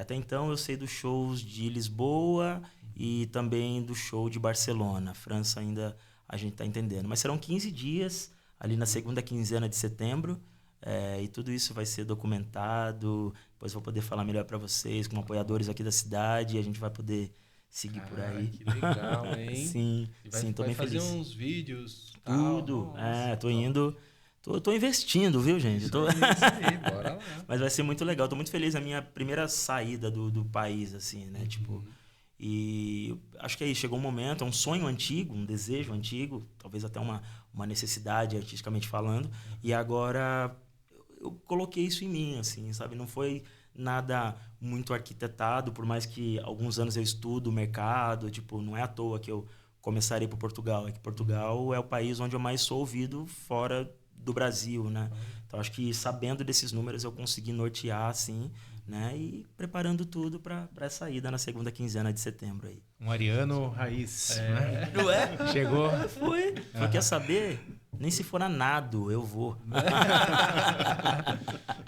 Até então eu sei dos shows de Lisboa e também do show de Barcelona. França ainda a gente está entendendo. Mas serão 15 dias, ali na segunda quinzena de setembro. E tudo isso vai ser documentado. Depois vou poder falar melhor para vocês, com apoiadores aqui da cidade. E a gente vai poder seguir por aí. Que legal, hein? Sim, E vai, sim, tô vai bem fazer feliz. uns vídeos. Tudo. Tal. Tô indo. Tô investindo, viu, gente? Isso aí, bora lá. Mas vai ser muito legal. Tô muito feliz. A minha primeira saída do país, assim, né? Tipo, e acho que aí chegou um momento, é um sonho antigo, um desejo antigo, talvez até uma necessidade artisticamente falando. E agora eu coloquei isso em mim, assim, sabe? Não foi nada muito arquitetado, por mais que alguns anos eu estudo o mercado, tipo, não é à toa que eu começarei por Portugal. É que Portugal é o país onde eu mais sou ouvido fora do Brasil, né? Então, acho que sabendo desses números eu consegui nortear, assim, né? E preparando tudo para a saída na segunda quinzena de setembro aí. Um ariano raiz, né? Não é? Chegou. Foi. Quer saber? Nem se for a nado, eu vou.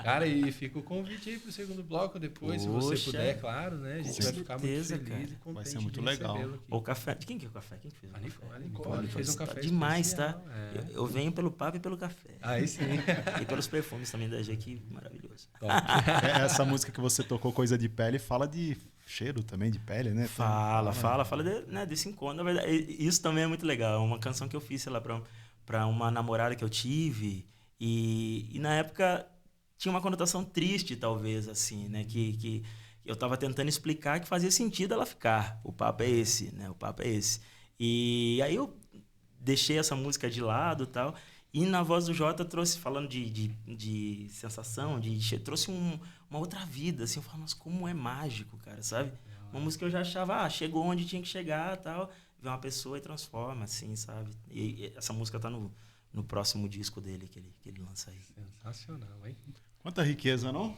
Cara, e fica o convite aí pro segundo bloco depois, se você Poxa, puder, claro, né? A gente com vai ficar muito certeza, feliz cara. e contente Vai ser muito de legal. recebê-lo aqui. O café. De quem que é o café? Quem que fez o A café? Nicole fez um café demais, especial, tá? Eu venho pelo papo e pelo café. Aí sim. E pelos perfumes também da G, que maravilhoso. Top. Essa música que você tocou, Coisa de Pele, fala de cheiro também, de pele, né? Fala desse encontro. Na verdade, isso também é muito legal. É uma canção que eu fiz, sei lá, pra uma namorada que eu tive. E na época tinha uma conotação triste, talvez, assim, né? Que eu tava tentando explicar que fazia sentido ela ficar. O papo é esse, né? O papo é esse. E aí eu deixei essa música de lado e tal. E na voz do Jota trouxe, falando de sensação, trouxe uma outra vida, assim. Eu falo, nossa, como é mágico, cara, sabe? Uma música que eu já achava, chegou onde tinha que chegar e tal. Vê uma pessoa e transforma, assim, sabe? E essa música tá no próximo disco dele, que ele lança aí. Sensacional, hein? Quanta riqueza, não?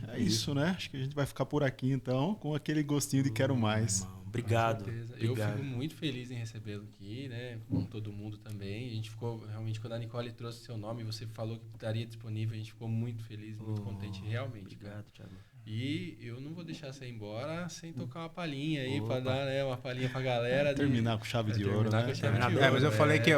É isso, né? Acho que a gente vai ficar por aqui, então, com aquele gostinho de quero mais. Irmão, obrigado. Com certeza. Obrigado. Eu fico muito feliz em recebê-lo aqui, né? Com todo mundo também. A gente ficou, realmente, quando a Nicole trouxe seu nome, você falou que estaria disponível, a gente ficou muito feliz, muito contente, realmente. Cara. Obrigado, Thiago. E eu não vou deixar você ir embora sem tocar uma palhinha aí, Opa. pra dar, né, uma palhinha pra galera. Terminar com chave de ouro, terminar né? com chave de Terminar ouro. Mas eu falei que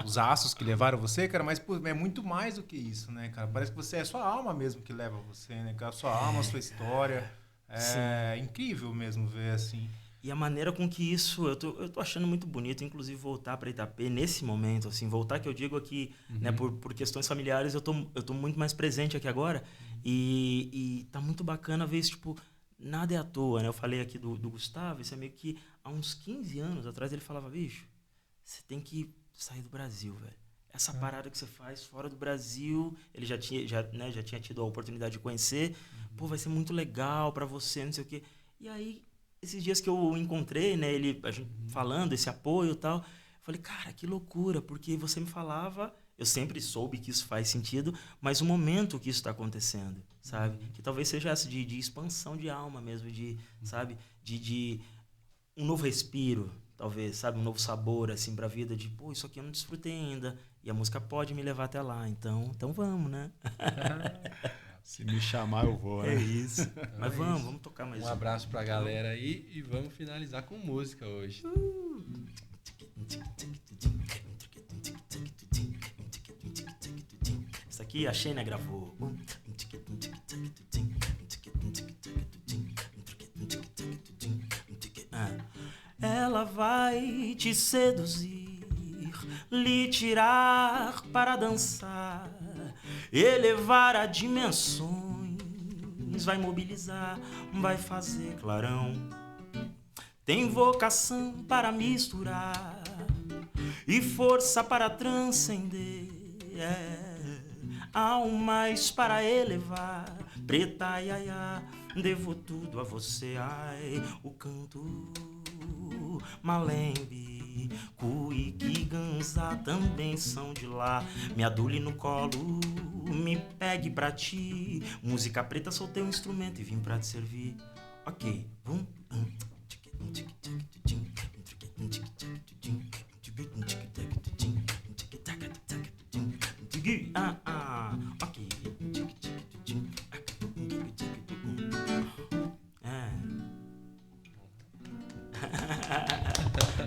os aços que levaram você, cara, mas pô, é muito mais do que isso, né, cara? Parece que você é sua alma mesmo que leva você, né, cara? Sua alma, sua história. É incrível mesmo ver assim. E a maneira com que isso, eu tô achando muito bonito, inclusive voltar para Itapê nesse momento, assim, voltar que eu digo aqui, né, por questões familiares, eu tô muito mais presente aqui agora e tá muito bacana ver isso, tipo, nada é à toa, né? Eu falei aqui do Gustavo, esse é meio que há uns 15 anos atrás ele falava, bicho, você tem que sair do Brasil, velho. Essa parada que você faz fora do Brasil, ele já tinha tido a oportunidade de conhecer, pô, vai ser muito legal para você, não sei o quê. E aí esses dias que eu encontrei, né, a gente falando, esse apoio e tal, eu falei, cara, que loucura, porque você me falava, eu sempre soube que isso faz sentido, mas o momento que isso está acontecendo, sabe? Que talvez seja essa de expansão de alma mesmo, sabe? De um novo respiro, talvez, sabe? Um novo sabor, assim, pra vida, de, pô, isso aqui eu não desfrutei ainda, e a música pode me levar até lá, então vamos, né? Se me chamar, eu vou, né? É isso. Mas vamos tocar mais um abraço pra galera aí e vamos finalizar com música hoje. Isso aqui a Xenia gravou. Ela vai te seduzir, lhe tirar para dançar, elevar a dimensões, vai mobilizar, vai fazer clarão. Tem vocação para misturar e força para transcender, há um mais para elevar. Preta, iaiá, devo tudo a você, ai, o canto malembe, cuíque, ganza também são de lá. Me adule no colo, me pegue pra ti. Música preta, soltei um instrumento e vim pra te servir. Ok, vum. Ok.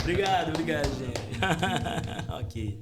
Obrigado, gente. Ok.